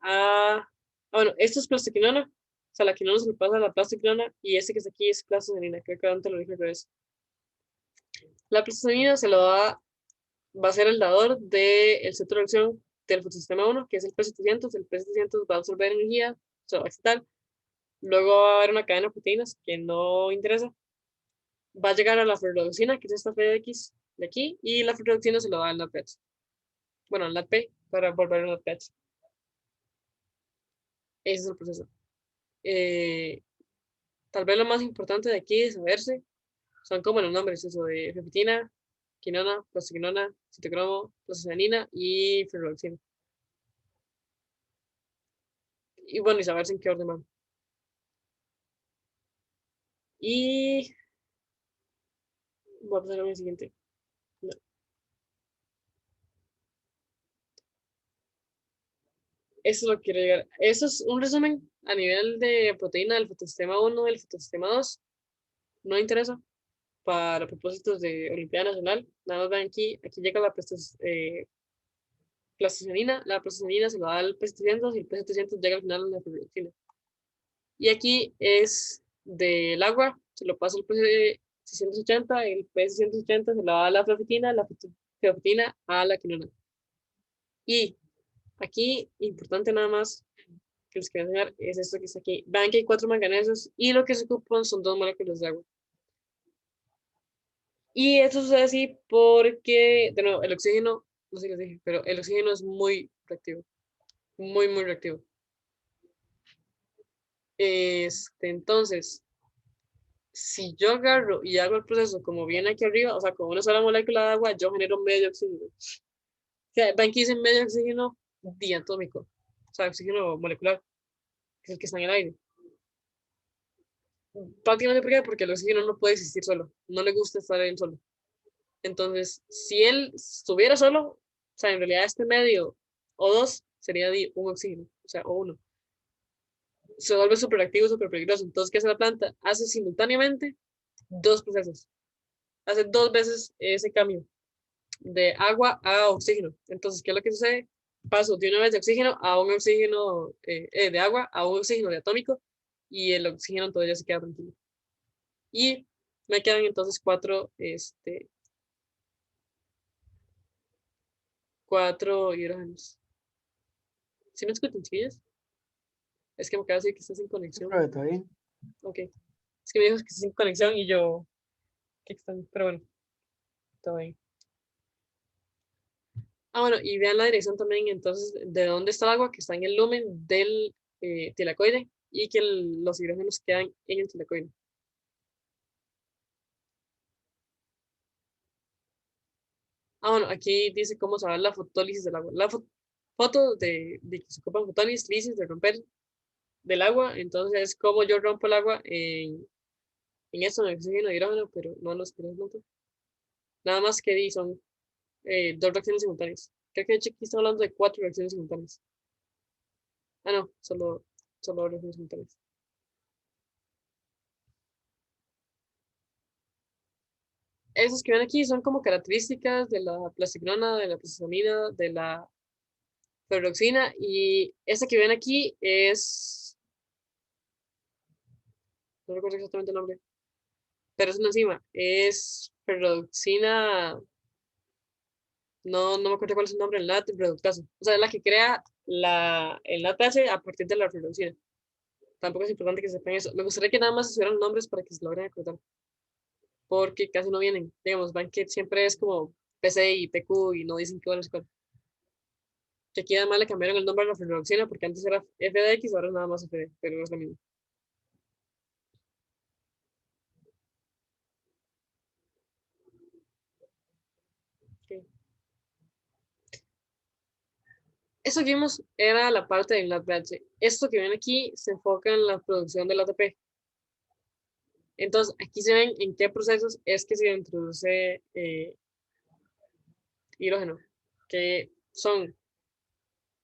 S1: bueno, esto es plastoquinona, o sea, la quinona se le pasa a la plastoquinona y este que está aquí es plastocenina, creo que antes lo dije al revés. La plastocenina va a ser el dador del centro de reacción del fotosistema 1, que es el P700. El P700 va a absorber energía, se va a excitar. Luego va a haber una cadena de proteínas que no interesa. Va a llegar a la ferrodoxina, que es esta FedX de aquí, y la ferrodoxina se lo da al NADPH. Bueno, al NADP para volver al NADPH. Ese es el proceso. Tal vez lo más importante de aquí de saberse son como los nombres, eso de fefitina, quinona, plastoquinona, citocromo, plastocenina y ferrodoxina. Y bueno, y saberse en qué orden van. Y voy a pasar a mi siguiente. No. Eso es lo que quiero llegar. Eso es un resumen a nivel de proteína del fotosistema 1, del fotosistema 2. No interesa para propósitos de Olimpiada Nacional. Nada más ven aquí llega plastocenina. La plastocenina se lo da al P700 y el P700 llega al final a la ferrodoxina. Y aquí es del agua, se lo pasa el P680, el P680 se lo da a la feofitina, la feofitina a la quinona. Y aquí, importante nada más, que les quiero enseñar, es esto que está aquí. Vean que hay 4 manganesos y lo que se ocupan son 2 moléculas de agua. Y esto sucede así porque, de nuevo, el oxígeno, no sé si les dije, pero el oxígeno es muy reactivo. Muy, muy reactivo. Entonces, si yo agarro y hago el proceso como viene aquí arriba, o sea, con una sola molécula de agua, yo genero medio oxígeno. O sea, ven que dice medio oxígeno diatómico, o sea, oxígeno molecular, que es el que está en el aire. Prácticamente porque el oxígeno no puede existir solo, no le gusta estar él solo. Entonces, si él estuviera solo, o sea, en realidad este medio O2 sería un oxígeno, o sea, O1. Se vuelve súper activo, súper peligroso. Entonces, ¿qué hace la planta? Hace simultáneamente 2 procesos. Hace 2 veces ese cambio de agua a oxígeno. Entonces, ¿qué es lo que sucede? Paso de una vez de oxígeno a un oxígeno de agua a un oxígeno diatómico y el oxígeno entonces ya se queda tranquilo. Y me quedan entonces cuatro hidrógenos. ¿Sí me escuchan, chiquillos? Es que me acaba de decir que está sin conexión.
S2: Pero todo bien.
S1: Ok. Es que me dijo que está sin conexión y yo, qué extraño, pero bueno, todo bien. Ah, bueno, y vean la dirección también, entonces, de dónde está el agua, que está en el lumen del tilacoide y que los hidrógenos quedan en el tilacoide. Ah, bueno, aquí dice cómo se va la fotólisis del agua. La foto de que se ocupa fotólisis, lisis, de romper del agua, entonces es como yo rompo el agua en esto, en el oxígeno y hidrógeno, pero no en los que juntos. Nada más que son dos reacciones simultáneas. Creo que de hecho aquí está hablando de cuatro reacciones simultáneas. Ah, no, solo dos reacciones simultáneas. Esos que ven aquí son como características de la plasticrona, de la plasticamina, de la ferroxina, y esta que ven aquí no recuerdo exactamente el nombre, pero es una enzima, es ferroxina, no me acuerdo cuál es el nombre, el NAT reductasa. O sea, es la que crea el NADPH a partir de la ferroxina. Tampoco es importante que sepan eso. Me gustaría que nada más estuvieran nombres para que se logren acordar, porque casi no vienen. Digamos, Banket siempre es como PC y PQ y no dicen qué van a escoger. Que aquí además le cambiaron el nombre a la ferroxina porque antes era FDX, ahora es nada más FD, pero no es lo mismo. Okay. Eso que vimos era la parte del NADPH. Esto que ven aquí se enfoca en la producción del ATP. Entonces, aquí se ven en qué procesos es que se introduce hidrógeno, que son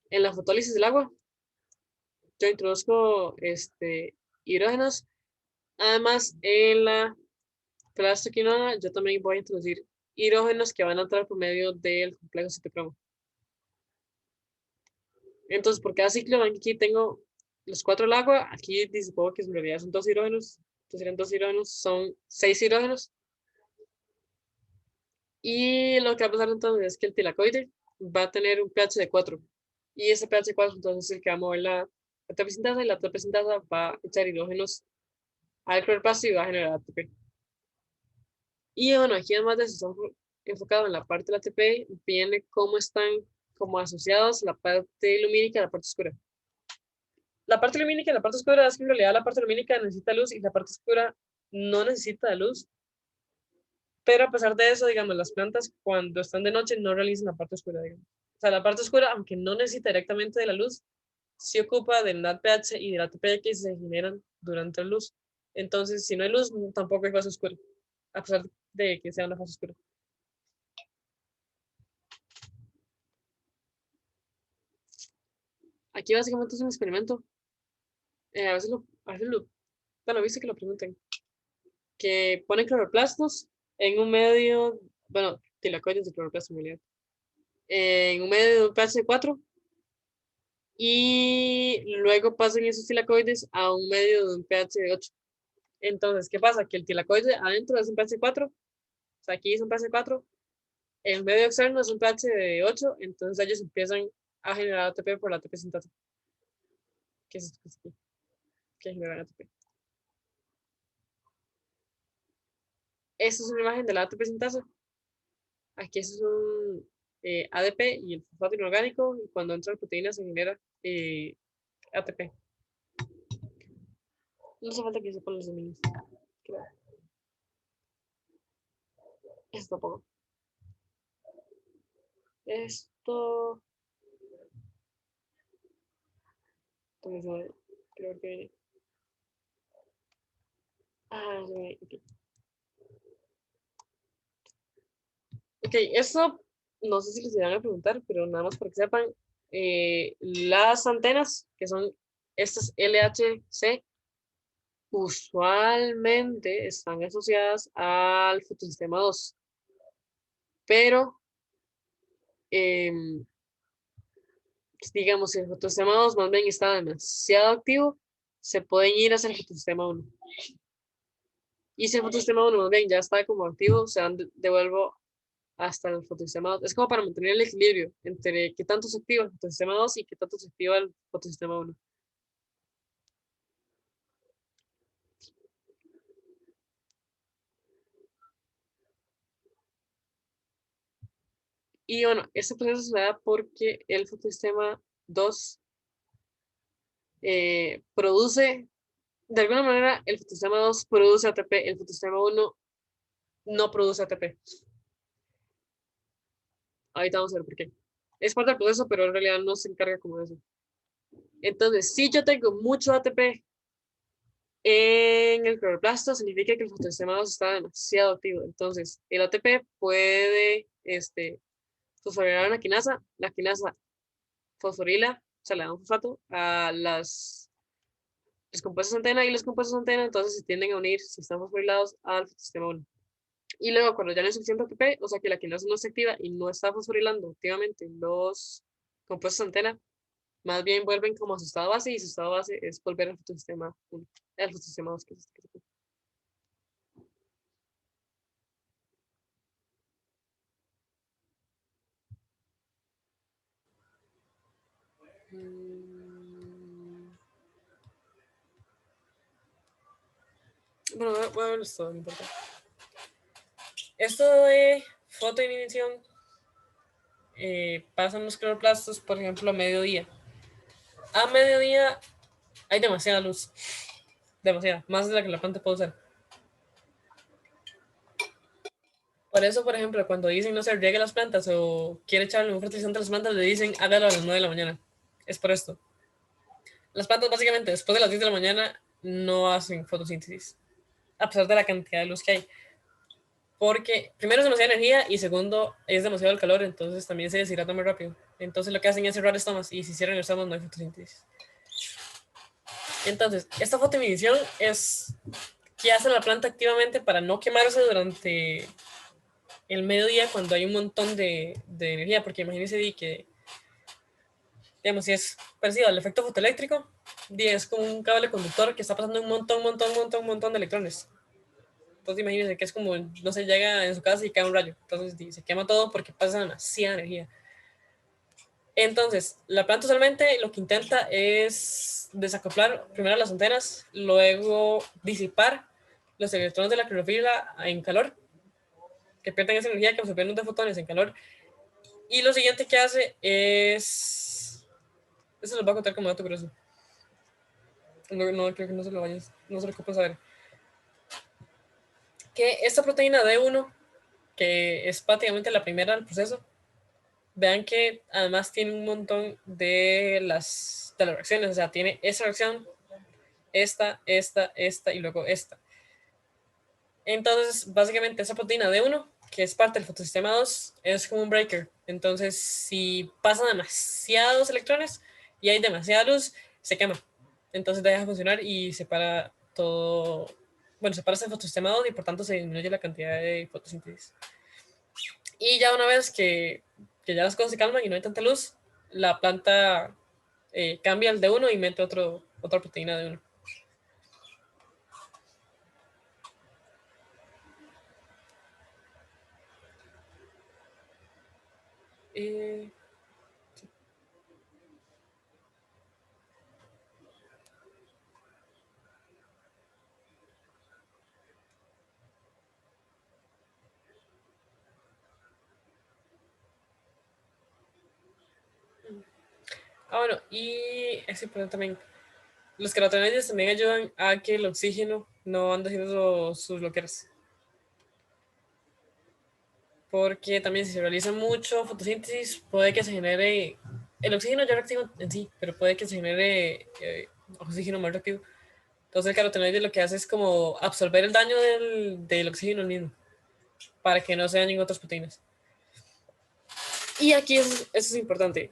S1: en la fotólisis del agua. Yo introduzco hidrógenos. Además, en la plastoquinona, yo también voy a introducir hidrógenos que van a entrar por medio del complejo citocromo. Entonces, por cada ciclo, ven que aquí tengo los cuatro del agua. Aquí supongo que en realidad son dos hidrógenos. Entonces, serían dos hidrógenos, son seis hidrógenos. Y lo que va a pasar entonces es que el tilacoide va a tener un pH de 4. Y ese pH de 4 entonces es el que va a mover la ATP sintasa y la ATP sintasa va a echar hidrógenos al cloroplasto y va a generar ATP. Y bueno, aquí además de eso, enfocado en la parte del ATP, viene cómo están como asociados la parte lumínica y la parte oscura. La parte lumínica y la parte oscura es que en realidad la parte lumínica necesita luz y la parte oscura no necesita luz. Pero a pesar de eso, digamos, las plantas cuando están de noche no realizan la parte oscura, digamos. O sea, la parte oscura, aunque no necesita directamente de la luz, sí ocupa del NADPH y del ATP que se generan durante la luz. Entonces, si no hay luz, tampoco hay fase oscura, a pesar de que sea una fase oscura. Aquí básicamente es un experimento. Bueno, viste que lo pregunten. Que ponen cloroplastos en un medio, bueno, tilacoides de cloroplastos en realidad, en un medio de un pH de 4 y luego pasan esos tilacoides a un medio de un pH de 8. Entonces, ¿qué pasa? Que el tilacoide adentro es un pH de 4, o sea, aquí es un pH de 4, el medio externo es un pH de 8, entonces ellos empiezan a generar ATP por la ATP sintasa, que es esto que genera ATP. Esta es una imagen de la ATP sintasa. Aquí es un ADP y el fosfato inorgánico, y cuando entra la proteína se genera ATP. No hace falta que sepan los dominios. Claro. Esto tampoco. Esto. Creo que. Ah, ok. Ok, esto no sé si les irán a preguntar, pero nada más para que sepan. Las antenas, que son estas LHC, usualmente están asociadas al fotosistema 2, pero digamos, el fotosistema 2 más bien está demasiado activo se pueden ir hacia el fotosistema 1. Y si el fotosistema 1 bien, ya está como activo, se dan de vuelvo hasta el fotosistema 2. Es como para mantener el equilibrio entre qué tanto se activa el fotosistema 2 y qué tanto se activa el fotosistema 1. Y bueno, este proceso se da porque el fotosistema 2 produce, de alguna manera, el fotosistema 2 produce ATP, el fotosistema 1 no produce ATP. Ahorita vamos a ver por qué. Es parte del proceso, pero en realidad no se encarga como de eso. Entonces, si yo tengo mucho ATP en el cloroplasto, significa que el fotosistema 2 está demasiado activo. Entonces, el ATP puede fosforilar la quinasa fosforila, o sea, le da un fosfato a los compuestos antena y los compuestos antena, entonces se tienden a unir, si están fosforilados, al fotosistema 1. Y luego, cuando ya no hay suficiente ATP, o sea que la quinasa no se activa y no está fosforilando activamente los compuestos antena, más bien vuelven como a su estado base y su estado base es volver al fotosistema 1, al fotosistema 2. Bueno, voy a ver esto, no importa. Esto de fotoinhibición pasa en los cloroplastos, por ejemplo, a mediodía. A mediodía hay demasiada luz, demasiada, más de la que la planta puede usar. Por eso, por ejemplo, cuando dicen no se riegue las plantas o quiere echarle un fertilizante a las plantas, le dicen hágalo a las 9 de la mañana. Es por esto. Las plantas básicamente después de las 10 de la mañana no hacen fotosíntesis, a pesar de la cantidad de luz que hay. Porque primero es demasiada energía y segundo es demasiado el calor, entonces también se deshidrata muy rápido. Entonces lo que hacen es cerrar estomas y si cierran estomas no hay fotosíntesis. Entonces, esta fotoinhibición es que hace la planta activamente para no quemarse durante el mediodía cuando hay un montón de energía, porque imagínense que, digamos, si es parecido al efecto fotoeléctrico, es como un cable conductor que está pasando un montón de electrones. Entonces imagínense que es como, no se llega en su casa y cae un rayo. Entonces se quema todo porque pasa demasiada energía. Entonces, la planta usualmente lo que intenta es desacoplar primero las antenas, luego disipar los electrones de la clorofila en calor, que pierden esa energía que absorben de fotones en calor. Y lo siguiente que hace es... Eso les voy a contar como dato curioso. No, creo que no se lo vayas, no se lo ocupa saber. Que esta proteína D1, que es prácticamente la primera del proceso, vean que además tiene un montón de las reacciones, o sea, tiene esa reacción, esta y luego esta. Entonces, básicamente esa proteína D1, que es parte del fotosistema 2, es como un breaker. Entonces, si pasan demasiados electrones y hay demasiada luz, se quema. Entonces deja de funcionar y separa todo, bueno, separa ese fotosistema 2 y por tanto se disminuye la cantidad de fotosíntesis. Y ya una vez que ya las cosas se calman y no hay tanta luz, la planta cambia el D1 y mete otra proteína D1. Eh, bueno, y es importante también, los carotenoides también ayudan a que el oxígeno no ande haciendo sus loqueras. Porque también si se realiza mucho fotosíntesis, puede que se genere, el oxígeno ya reactivo en sí, pero puede que se genere oxígeno más rápido. Entonces el carotenoide lo que hace es como absorber el daño del oxígeno mismo, para que no se dañen otras proteínas. Y aquí eso es importante.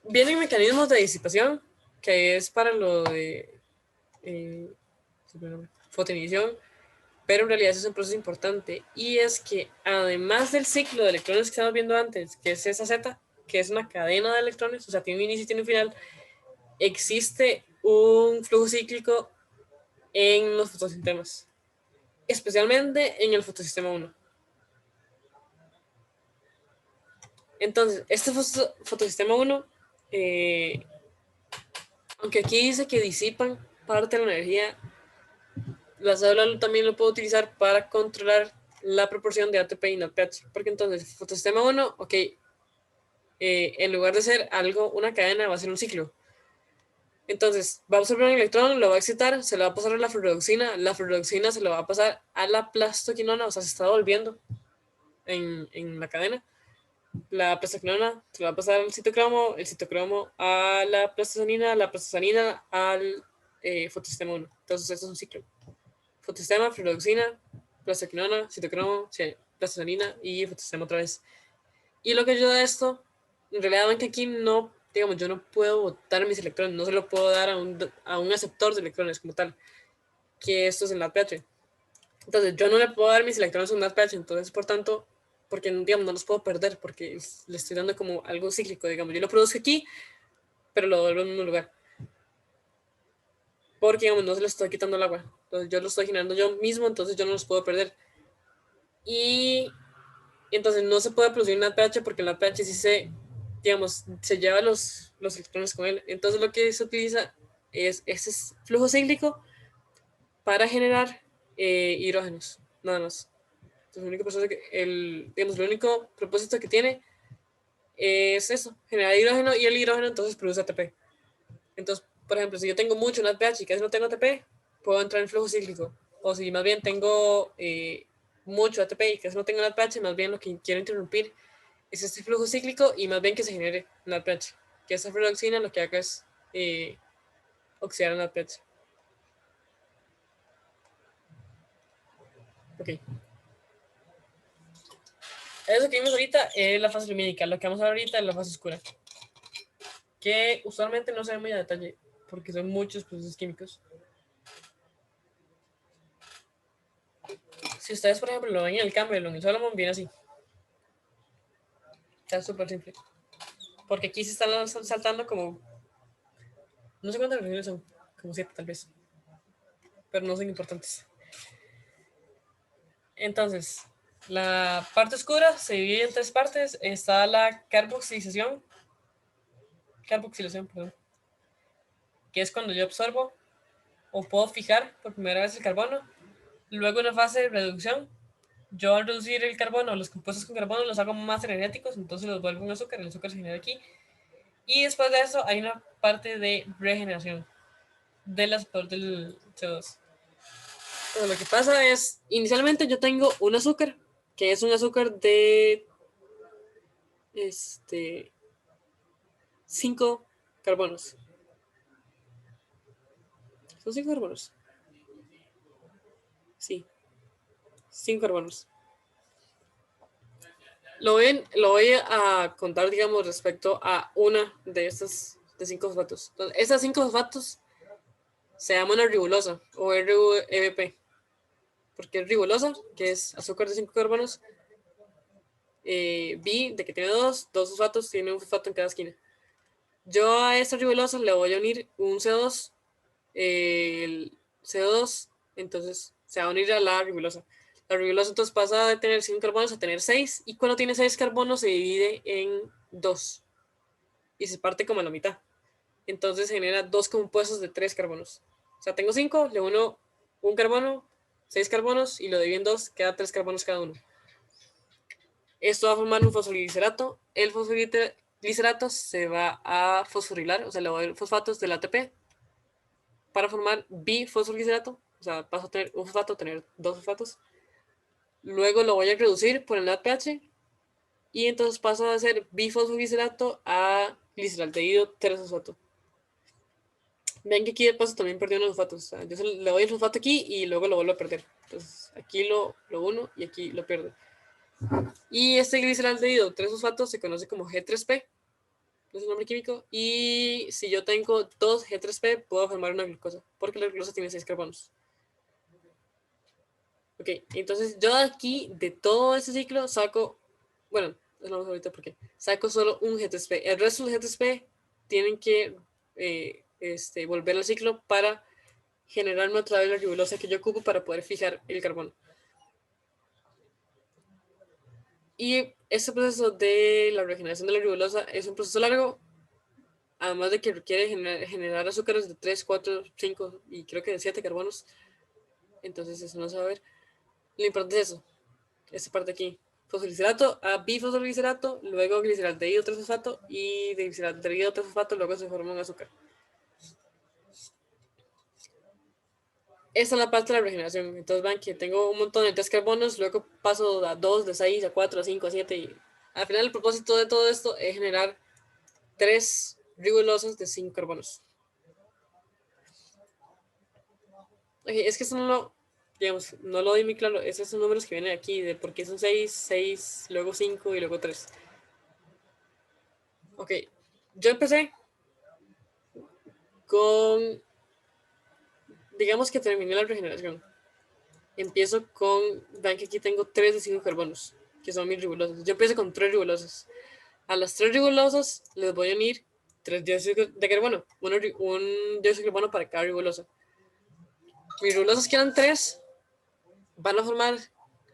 S1: Vienen mecanismos de disipación, que es para lo de fotoinhibición, pero en realidad eso es un proceso importante. Y es que además del ciclo de electrones que estamos viendo antes, que es esa Z, que es una cadena de electrones, o sea, tiene un inicio y tiene un final, existe un flujo cíclico en los fotosistemas, especialmente en el fotosistema 1. Entonces, este fotosistema 1, aunque aquí dice que disipan parte de la energía, la célula también lo puedo utilizar para controlar la proporción de ATP y NADPH, porque entonces el fotosistema 1, ok, en lugar de ser algo, una cadena, va a ser un ciclo. Entonces, va a absorber un electrón, lo va a excitar, se lo va a pasar a la fluoroxina se lo va a pasar a la plastoquinona, o sea, se está volviendo en la cadena. La plastoquinona se lo va a pasar al citocromo, el citocromo a la plastozanina al fotosistema 1. Entonces, esto es un ciclo. Fotosistema, fluoroxina, plastoquinona, citocromo, plastozanina y fotosistema otra vez. Y lo que ayuda a esto, en realidad ven que aquí no, digamos, yo no puedo botar mis electrones, no se lo puedo dar a un aceptor de electrones como tal, que esto es el NADPH. Entonces yo no le puedo dar mis electrones a un NADPH, entonces por tanto, porque digamos, no los puedo perder, porque le estoy dando como algo cíclico, digamos, yo lo produzco aquí, pero lo devuelvo en un lugar. Porque, digamos, no se le estoy quitando el agua, entonces yo lo estoy generando yo mismo, entonces yo no los puedo perder. Y entonces no se puede producir un NADPH porque el NADPH sí digamos, se lleva los electrones con él. Entonces lo que se utiliza es este flujo cíclico para generar hidrógenos, nada más. Entonces, el único propósito que tiene es eso, generar hidrógeno, y el hidrógeno entonces produce ATP. Entonces, por ejemplo, si yo tengo mucho NADPH y casi no tengo ATP, puedo entrar en flujo cíclico. O si más bien tengo mucho ATP y casi no tengo NADPH, más bien lo que quiero interrumpir es este flujo cíclico y más bien que se genere NADPH. Que esta fluoroxina lo que haga es oxidar el NADPH. Ok. Eso que vimos ahorita es la fase lumínica. Lo que vamos a ver ahorita es la fase oscura. Que usualmente no se ve muy a detalle porque son muchos procesos químicos. Si ustedes, por ejemplo, lo ven en el cambio de Long Solomon, viene así. Está súper simple. Porque aquí se están saltando como. No sé cuántas reuniones son. Como 7 tal vez. Pero no son importantes. Entonces, la parte oscura se divide en 3 partes. Está la carboxilación, perdón, que es cuando yo absorbo o puedo fijar por primera vez el carbono. Luego una fase de reducción. Yo al reducir el carbono, los compuestos con carbono los hago más energéticos, entonces los vuelvo un azúcar, el azúcar se genera aquí. Y después de eso hay una parte de regeneración del azúcar del CO2. Entonces, lo que pasa es, inicialmente yo tengo un azúcar, que es un azúcar de 5 carbonos. ¿Son 5 carbonos? Sí, 5 carbonos. Lo voy a contar, digamos, respecto a una de estas de 5 fosfatos. Entonces, estas 5 fosfatos se llama una ribolosa o RUEBP, porque es ribolosa, que es azúcar de 5 carbonos, B, de que tiene dos fosfatos, tiene un fosfato en cada esquina. Yo a esta ribolosa le voy a unir un CO2, el CO2, entonces se va a unir a la ribolosa. La ribolosa entonces pasa de tener 5 carbonos a tener 6, y cuando tiene 6 carbonos se divide en 2 y se parte como a la mitad. Entonces genera 2 compuestos de 3 carbonos. O sea, tengo 5, le uno un carbono, 6 carbonos y lo divido en 2, queda 3 carbonos cada uno. Esto va a formar un fosfoliglicerato. El fosfoliglicerato se va a fosforilar, o sea, le voy a dar fosfatos del ATP para formar bifosfoliglicerato. O sea, paso a tener un fosfato a tener 2 fosfatos. Luego lo voy a reducir por el NADPH y entonces paso a hacer bifosfoliglicerato a gliceraldehído 3-fosfato. Ven que aquí de paso también perdió unos fosfatos. O sea, yo le doy el fosfato aquí y luego lo vuelvo a perder. Entonces aquí lo uno y aquí lo pierdo. Y este gliceraldehído 3-fosfato se conoce como G3P, es un nombre químico. Y si yo tengo 2 G3P, puedo formar una glucosa, porque la glucosa tiene 6 carbonos. Ok, entonces yo aquí de todo este ciclo saco, bueno, no vamos ahorita porque saco solo un G3P. El resto del G3P tienen que volver al ciclo para generarme otra vez la ribulosa que yo ocupo para poder fijar el carbono. Y este proceso de la regeneración de la ribulosa es un proceso largo, además de que requiere generar azúcares de 3, 4, 5 y creo que de 7 carbonos. Entonces eso no se va a ver. Lo importante es eso, esta parte aquí. Fosfoglicerato a bifosfoglicerato, luego gliceraldehído 3-fosfato y de gliceraldehído 3-fosfato luego se forma un azúcar. Esta es la parte de la regeneración. Entonces van que tengo un montón de 3 carbonos, luego paso a 2, de 6, a 4, a 5, a 7 y al final el propósito de todo esto es generar 3 ribulosas de 5 carbonos. Okay, es que eso no lo, digamos, no lo doy muy claro. Esos son números que vienen aquí, de por qué son 6, 6, luego 5 y luego 3. Ok, yo empecé con, digamos que terminé la regeneración. Empiezo con, vean que aquí tengo 3 de 5 carbonos, que son mis ribulosas. Yo empiezo con 3 ribulosas. A las 3 ribulosas les voy a unir 3 dióxidos de carbono, un dióxido de carbono para cada ribulosa. Mis ribulosas quedan 3, van a formar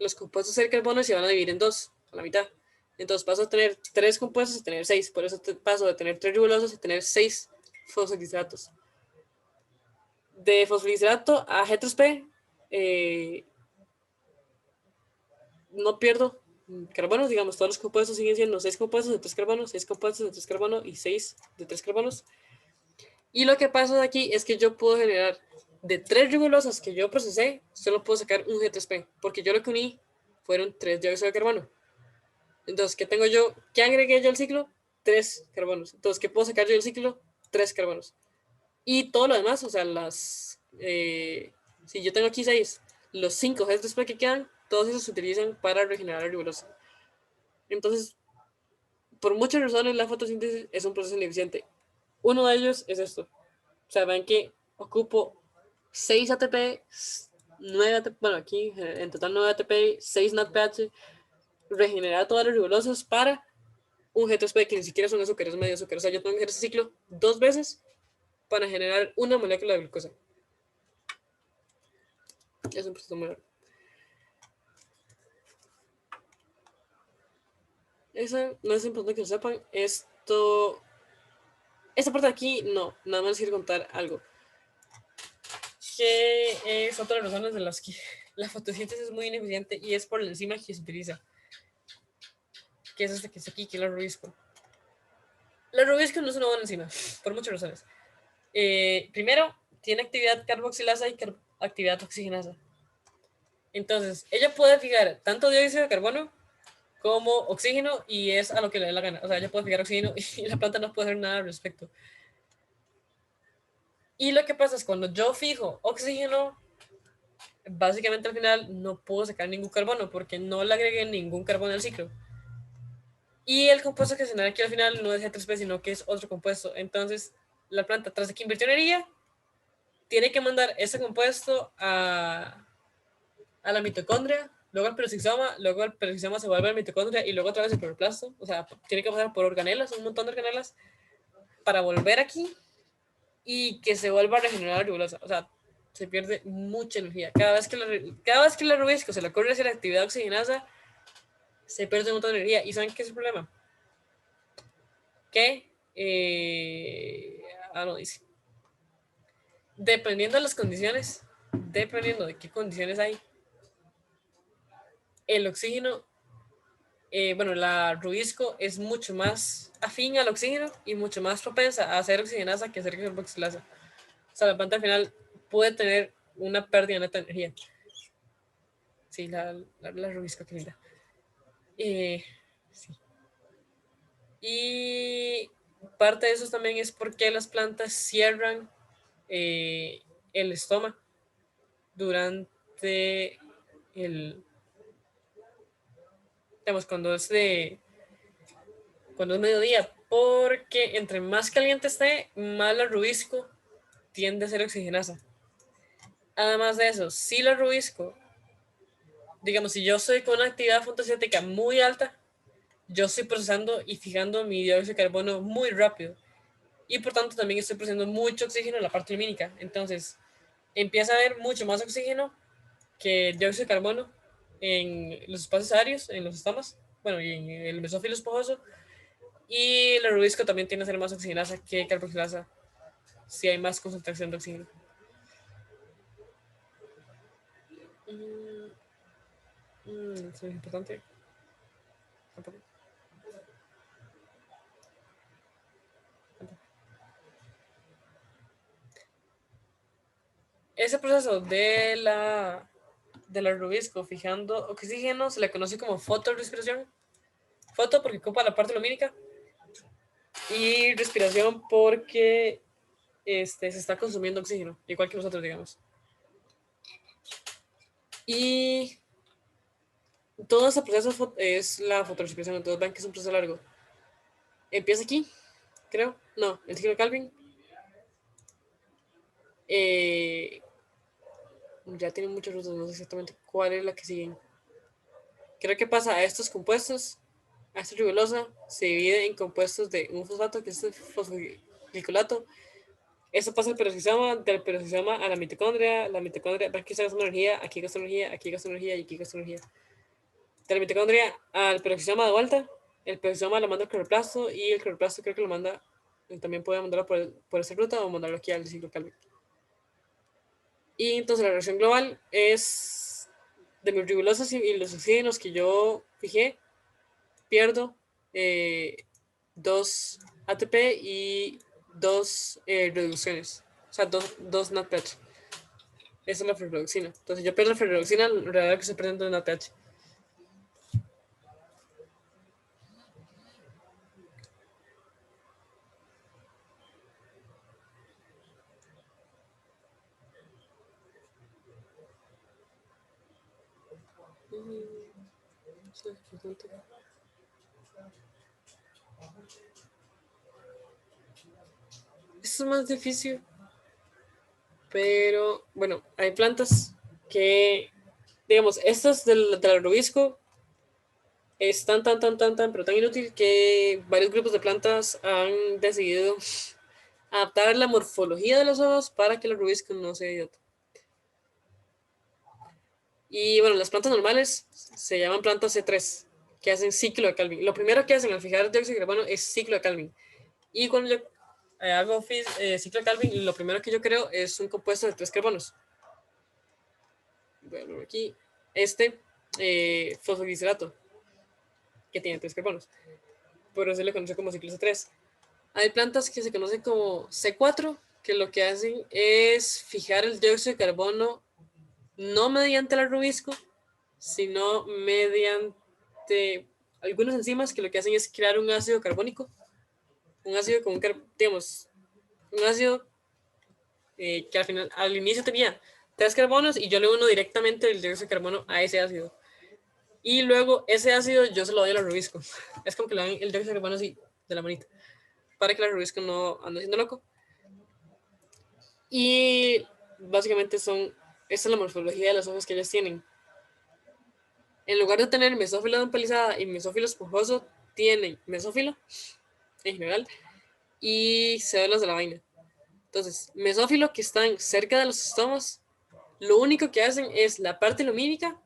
S1: los compuestos de carbono y se van a dividir en 2, a la mitad. Entonces paso a tener 3 compuestos a tener 6, por eso paso de tener 3 ribulosas a tener 6 fosfogliceratos. De fosfoglicerato a G3P, no pierdo carbonos, digamos, todos los compuestos siguen siendo 6 compuestos de 3 carbonos, 6 compuestos de 3 carbonos y 6 de 3 carbonos. Y lo que pasa de aquí es que yo puedo generar de 3 ribulosas que yo procesé, solo puedo sacar un G3P, porque yo lo que uní fueron 3 dióxidos de carbono. Entonces, ¿qué tengo yo? ¿Qué agregué yo al ciclo? 3 carbonos. Entonces, ¿qué puedo sacar yo del ciclo? 3 carbonos. Y todo lo demás, o sea, si yo tengo aquí 6, los 5 G3P que quedan, todos esos se utilizan para regenerar la ribulosa. Entonces, por muchas razones, la fotosíntesis es un proceso ineficiente. Uno de ellos es esto. O sea, ven que ocupo 6 ATP, 9 ATP, bueno, aquí en total 9 ATP, 6 NADPH, regenerar todas las ribulosas para un G3P que ni siquiera son azúcares, es medio azúcar. O sea, yo tengo que hacer este ciclo 2 veces para generar una molécula de glucosa. Es un proceso muy largo. Eso no es importante que lo sepan. Esta parte de aquí, no. Nada más quiero contar algo. Que es otra de las razones de las que la fotosíntesis es muy ineficiente y es por la enzima que se utiliza. Que es este que está aquí, que es la rubisco. La rubisco no es una buena enzima, por muchas razones. Primero, tiene actividad carboxilasa y actividad oxigenasa. Entonces, ella puede fijar tanto dióxido de carbono como oxígeno y es a lo que le dé la gana. O sea, ella puede fijar oxígeno y la planta no puede hacer nada al respecto. Y lo que pasa es cuando yo fijo oxígeno, básicamente al final no puedo sacar ningún carbono porque no le agregué ningún carbono al ciclo. Y el compuesto que se genera aquí al final no es G3P, sino que es otro compuesto. Entonces, la planta, tras de que invirtió energía, tiene que mandar ese compuesto a la mitocondria, luego al peroxisoma, luego el peroxisoma se vuelve a la mitocondria y luego otra vez el cloroplasto. O sea, tiene que pasar por organelas, un montón de organelas, para volver aquí y que se vuelva a regenerar la ribulosa. O sea, se pierde mucha energía. Cada vez que la rubisco se le ocurre hacer actividad oxigenasa, se pierde un montón de energía. ¿Y saben qué es el problema? Que, no dice. Dependiendo de las condiciones, dependiendo de qué condiciones hay, el oxígeno, bueno, la rubisco es mucho más afín al oxígeno y mucho más propensa a hacer oxigenasa que hacer carboxilasa. O sea, la planta al final puede tener una pérdida neta de energía. Sí, la rubisco, qué linda. Sí. Y parte de eso también es porque las plantas cierran el estómago durante digamos, cuando es mediodía, porque entre más caliente esté, más la rubisco tiende a ser oxigenasa. Además de eso, si la rubisco, digamos, si yo estoy con una actividad fotosíntetica muy alta, yo estoy procesando y fijando mi dióxido de carbono muy rápido. y por tanto también estoy produciendo mucho oxígeno en la parte lumínica. Entonces empieza a haber mucho más oxígeno que dióxido de carbono en los espacios aéreos, en los estomas, bueno, y en el mesófilo esponjoso. Y la rubisco también tiene a ser más oxigenasa que carboxilasa si hay más concentración de oxígeno. Eso es importante. Ese proceso de la rubisco fijando oxígeno se le conoce como fotorespiración. Foto porque ocupa la parte lumínica y respiración porque se está consumiendo oxígeno, igual que nosotros, digamos. Y todo ese proceso es la fotorespiración, entonces ven que es un proceso largo. Empieza aquí, creo. No, el ciclo de Calvin. Eh, ya tiene muchas rutas, no sé exactamente cuál es la que siguen. Creo que pasa a estos compuestos, a esta ribulosa, se divide en compuestos de un fosfato, que es el fosfoglicolato. Eso pasa al peroxisoma, del peroxisoma a la mitocondria, aquí está gastando energía, aquí gasta energía, aquí gasta energía y aquí gasta energía. De la mitocondria al peroxisoma de vuelta, el peroxisoma lo manda al cloroplasto y el cloroplasto creo que lo manda, también puede mandarlo por esa ruta o mandarlo aquí al ciclo Calvin. Y entonces la reacción global es de mis ribulosas y los oxígenos que yo fijé, pierdo 2 ATP y 2 reducciones, o sea, 2 NADPH. Esa es la ferredoxina. Entonces yo pierdo la ferredoxina alrededor que se presenta en NADPH. Esto es más difícil, pero bueno, hay plantas que, digamos, estas del rubisco es pero tan inútil que varios grupos de plantas han decidido adaptar la morfología de los ojos para que el rubisco no sea idiota. Y bueno, las plantas normales se llaman plantas C3, que hacen ciclo de Calvin. Lo primero que hacen al fijar dióxido de carbono es ciclo de Calvin. Y cuando yo hago ciclo de Calvin, lo primero que yo creo es un compuesto de 3 carbonos. Voy a ver aquí. Fosfoglicerato, que tiene 3 carbonos. Por eso se le conoce como ciclo C3. Hay plantas que se conocen como C4, que lo que hacen es fijar el dióxido de carbono no mediante el rubisco, sino mediante algunas enzimas que lo que hacen es crear un ácido carbónico, un ácido con digamos, un ácido que al inicio tenía 3 carbonos y yo le uno directamente el dióxido de carbono a ese ácido. Y luego ese ácido yo se lo doy al rubisco. Es como que le dan el dióxido de carbono así, de la manita, para que el rubisco no ande siendo loco. Y básicamente esta es la morfología de los ojos que ellos tienen. En lugar de tener mesófilo ampelizada y mesófilo esponjoso, tienen mesófilo en general y células de la vaina. Entonces, mesófilo que están cerca de los estomas, lo único que hacen es la parte lumínica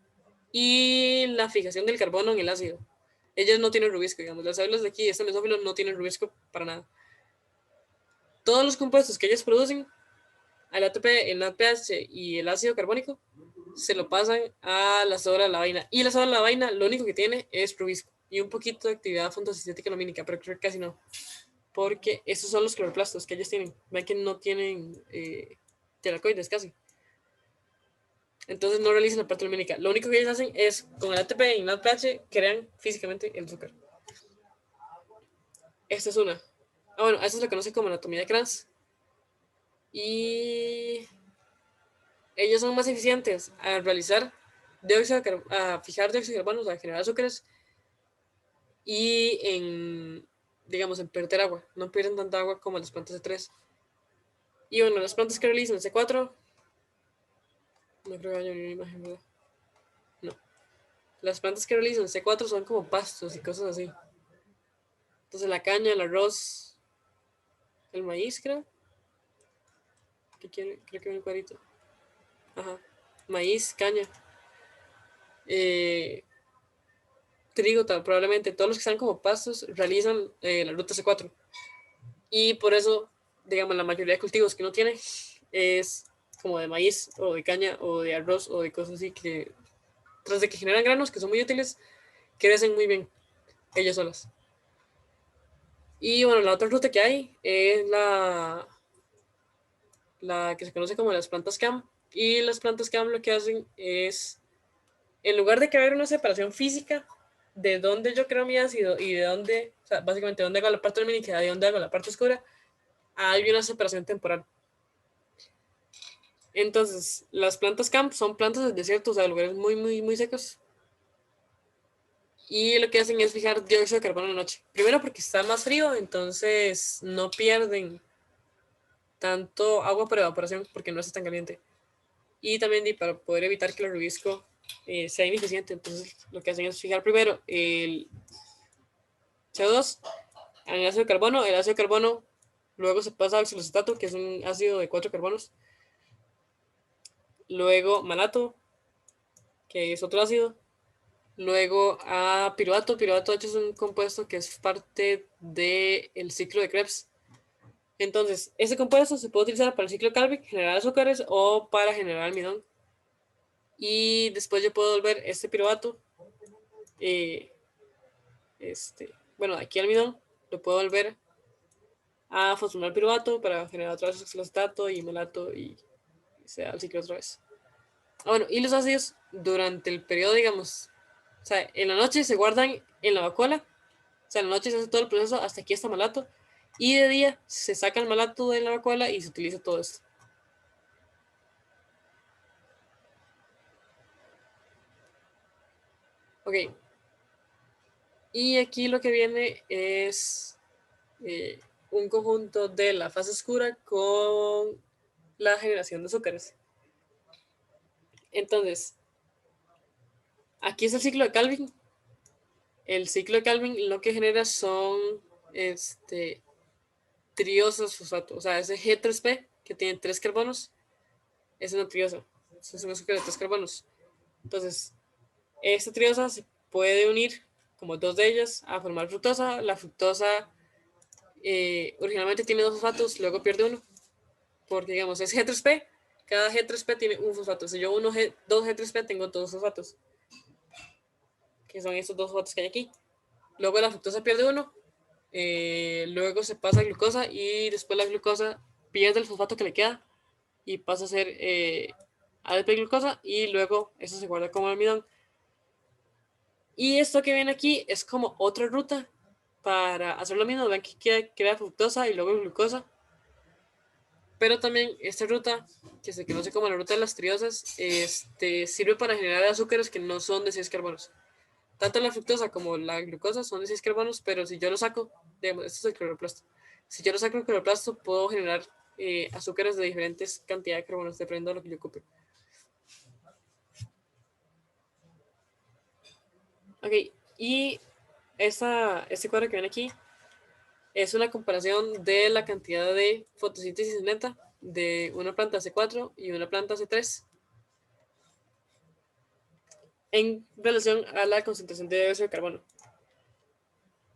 S1: y la fijación del carbono en el ácido. Ellos no tienen rubisco, digamos, las células de aquí, este mesófilo no tienen rubisco para nada. Todos los compuestos que ellos producen, el ATP, el NADPH y el ácido carbónico, se lo pasan a la célula de la vaina. Y la célula de la vaina lo único que tiene es rubisco y un poquito de actividad fotosintética lumínica, pero creo que casi no. Porque esos son los cloroplastos que ellos tienen. Ven que no tienen telacoides casi. Entonces no realizan la parte lumínica. Lo único que ellos hacen es, con el ATP y el NADPH, crean físicamente el azúcar. Esta es una. Bueno, a eso se le conoce como anatomía de Kranz. Y ellos son más eficientes a realizar a fijar dióxido de carbono, a generar azúcares y digamos, en perder agua. No pierden tanta agua como las plantas de 3. Y bueno, las plantas que realizan C4, no creo que haya una imagen, ¿verdad? No. Las plantas que realizan C4 son como pastos y cosas así. Entonces la caña, el arroz, el maíz, creo. Creo que viene el cuadrito. Ajá. Maíz, caña. Trigo, probablemente. Todos los que están como pastos realizan la ruta C4. Y por eso, digamos, la mayoría de cultivos que uno tiene es como de maíz o de caña o de arroz o de cosas así que, tras de que generan granos que son muy útiles, crecen muy bien ellas solas. Y bueno, la otra ruta que hay es la que se conoce como las plantas CAM. Y las plantas CAM lo que hacen es, en lugar de que haya una separación física de dónde yo creo mi ácido y de dónde, o sea, básicamente dónde hago la parte lumínica y de dónde hago la parte oscura, hay una separación temporal. Entonces, las plantas camp son plantas del desierto, o sea, lugares muy, muy, muy secos. Y lo que hacen es fijar dióxido de carbono en la noche. Primero porque está más frío, entonces no pierden tanto agua por evaporación porque no está tan caliente. Y también para poder evitar que el rubisco sea ineficiente, entonces lo que hacen es fijar primero el CO2 en el ácido de carbono. El ácido de carbono luego se pasa a oxalocetato, que es un ácido de 4 carbonos. Luego malato, que es otro ácido. Luego a piruvato. Piruvato de hecho es un compuesto que es parte del ciclo de Krebs. Entonces, ese compuesto se puede utilizar para el ciclo de Calvin, generar azúcares o para generar almidón. Y después yo puedo volver este piruvato, bueno, aquí almidón, lo puedo volver a fosfonar piruvato para generar otra vez oxaloaceto y melato y se da el ciclo otra vez. Bueno, y los ácidos durante el periodo, digamos, o sea, en la noche se guardan en la vacuola. O sea, en la noche se hace todo el proceso, hasta aquí está malato. Y de día se saca el malato de la vacuola y se utiliza todo esto. Ok. Y aquí lo que viene es un conjunto de la fase oscura con la generación de azúcares. Entonces, aquí es el ciclo de Calvin. El ciclo de Calvin lo que genera son triosas fosfato. O sea, ese G3P que tiene 3 carbonos es una triosa. Es un azúcar de 3 carbonos. Entonces, esta triosa se puede unir como dos de ellas a formar fructosa. La fructosa originalmente tiene 2 fosfatos, luego pierde uno. Porque, digamos, es G3P. Cada G3P tiene un fosfato. Si yo uno 2 G3P, tengo 2 fosfatos. Que son estos 2 fosfatos que hay aquí. Luego la fructosa pierde uno. Luego se pasa a glucosa y después la glucosa pierde el fosfato que le queda y pasa a ser ADP glucosa y luego eso se guarda como almidón. Y esto que ven aquí es como otra ruta para hacer lo mismo. Ven que crea fructosa y luego glucosa. Pero también esta ruta, que se conoce como la ruta de las triosas, sirve para generar azúcares que no son de 6 carbonos. Tanto la fructosa como la glucosa son de 6 carbonos, pero si yo lo saco, digamos, esto es el cloroplasto. Si yo lo saco el cloroplasto, puedo generar azúcares de diferentes cantidades de carbonos, dependiendo de lo que yo ocupe. Ok, y este cuadro que ven aquí es una comparación de la cantidad de fotosíntesis neta de una planta C4 y una planta C3 en relación a la concentración de dióxido de carbono.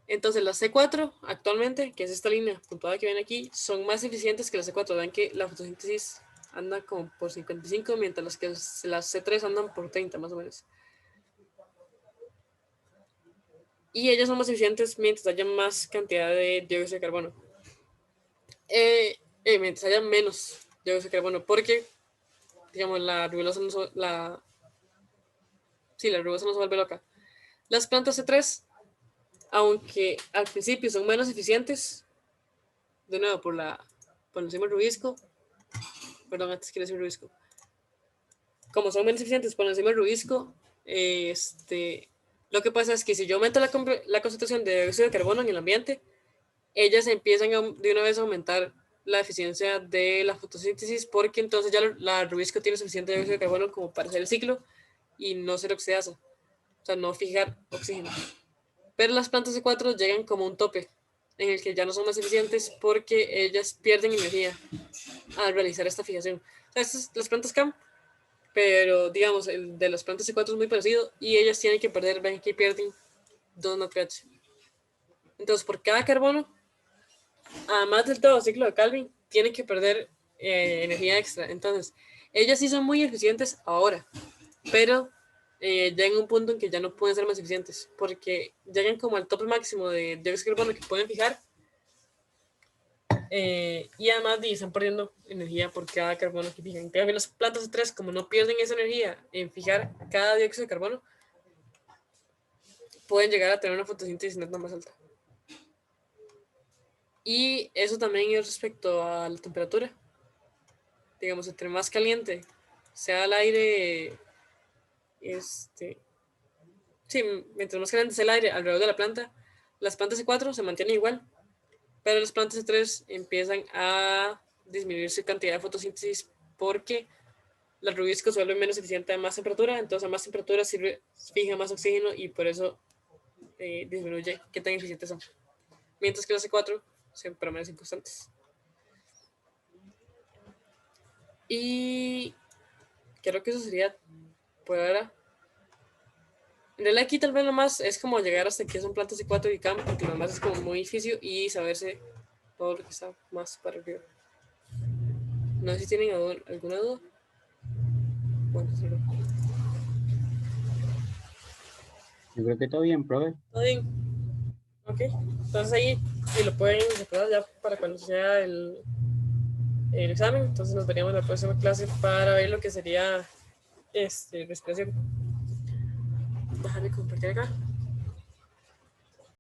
S1: Entonces las C4 actualmente, que es esta línea puntuada que ven aquí, son más eficientes que las C4. Ven que la fotosíntesis anda como por 55, mientras que las C3 andan por 30 más o menos. Y ellas son más eficientes mientras haya más cantidad de dióxido de carbono. Mientras haya menos dióxido de carbono, porque, digamos, la rubilosa no la rubilosa no se vuelve loca. Las plantas C3, aunque al principio son menos eficientes, de nuevo por el enzima rubisco, perdón, antes quiero decir rubisco, como son menos eficientes por el enzima rubisco, lo que pasa es que si yo aumento la concentración de dióxido de carbono en el ambiente, ellas empiezan de una vez a aumentar la eficiencia de la fotosíntesis, porque entonces ya la rubisco tiene suficiente dióxido de carbono como para hacer el ciclo y no ser oxidasa, o sea, no fijar oxígeno. Pero las plantas C4 llegan como un tope, en el que ya no son más eficientes porque ellas pierden energía al realizar esta fijación. O sea, estas, las plantas CAM, pero digamos, el de las plantas C4 es muy parecido y ellas tienen que perder, ven que pierden 2 NOTPH. Entonces, por cada carbono, además del todo ciclo de Calvin, tienen que perder energía extra. Entonces, ellas sí son muy eficientes ahora, pero llegan a un punto en que ya no pueden ser más eficientes, porque llegan como al tope máximo de dióxido de carbono que pueden fijar, y además están perdiendo energía por cada carbono que fijan. En cambio, las plantas C3, como no pierden esa energía en fijar cada dióxido de carbono, pueden llegar a tener una fotosíntesis neta más alta. Y eso también es respecto a la temperatura. Digamos, entre más caliente sea el aire, sí, mientras más caliente sea el aire alrededor de la planta, las plantas C4 se mantienen igual, pero las plantas C3 empiezan a disminuir su cantidad de fotosíntesis porque la rubisco se vuelve menos eficiente a más temperatura, entonces a más temperatura fija más oxígeno y por eso disminuye qué tan eficientes son. Mientras que las C4 se permanecen constantes. Y creo que eso sería por ahora. En realidad aquí tal vez lo más es como llegar hasta que son plantas C4 y CAM, porque lo más es como muy difícil y saberse todo lo que está más para arriba. No sé si tienen alguna duda. Bueno, sí, no.
S2: Yo creo que todo bien, profe.
S1: Todo bien. Ok. Entonces ahí y lo pueden recordar ya para cuando sea el examen. Entonces nos veríamos en la próxima clase para ver lo que sería respiración. Déjame compartir acá.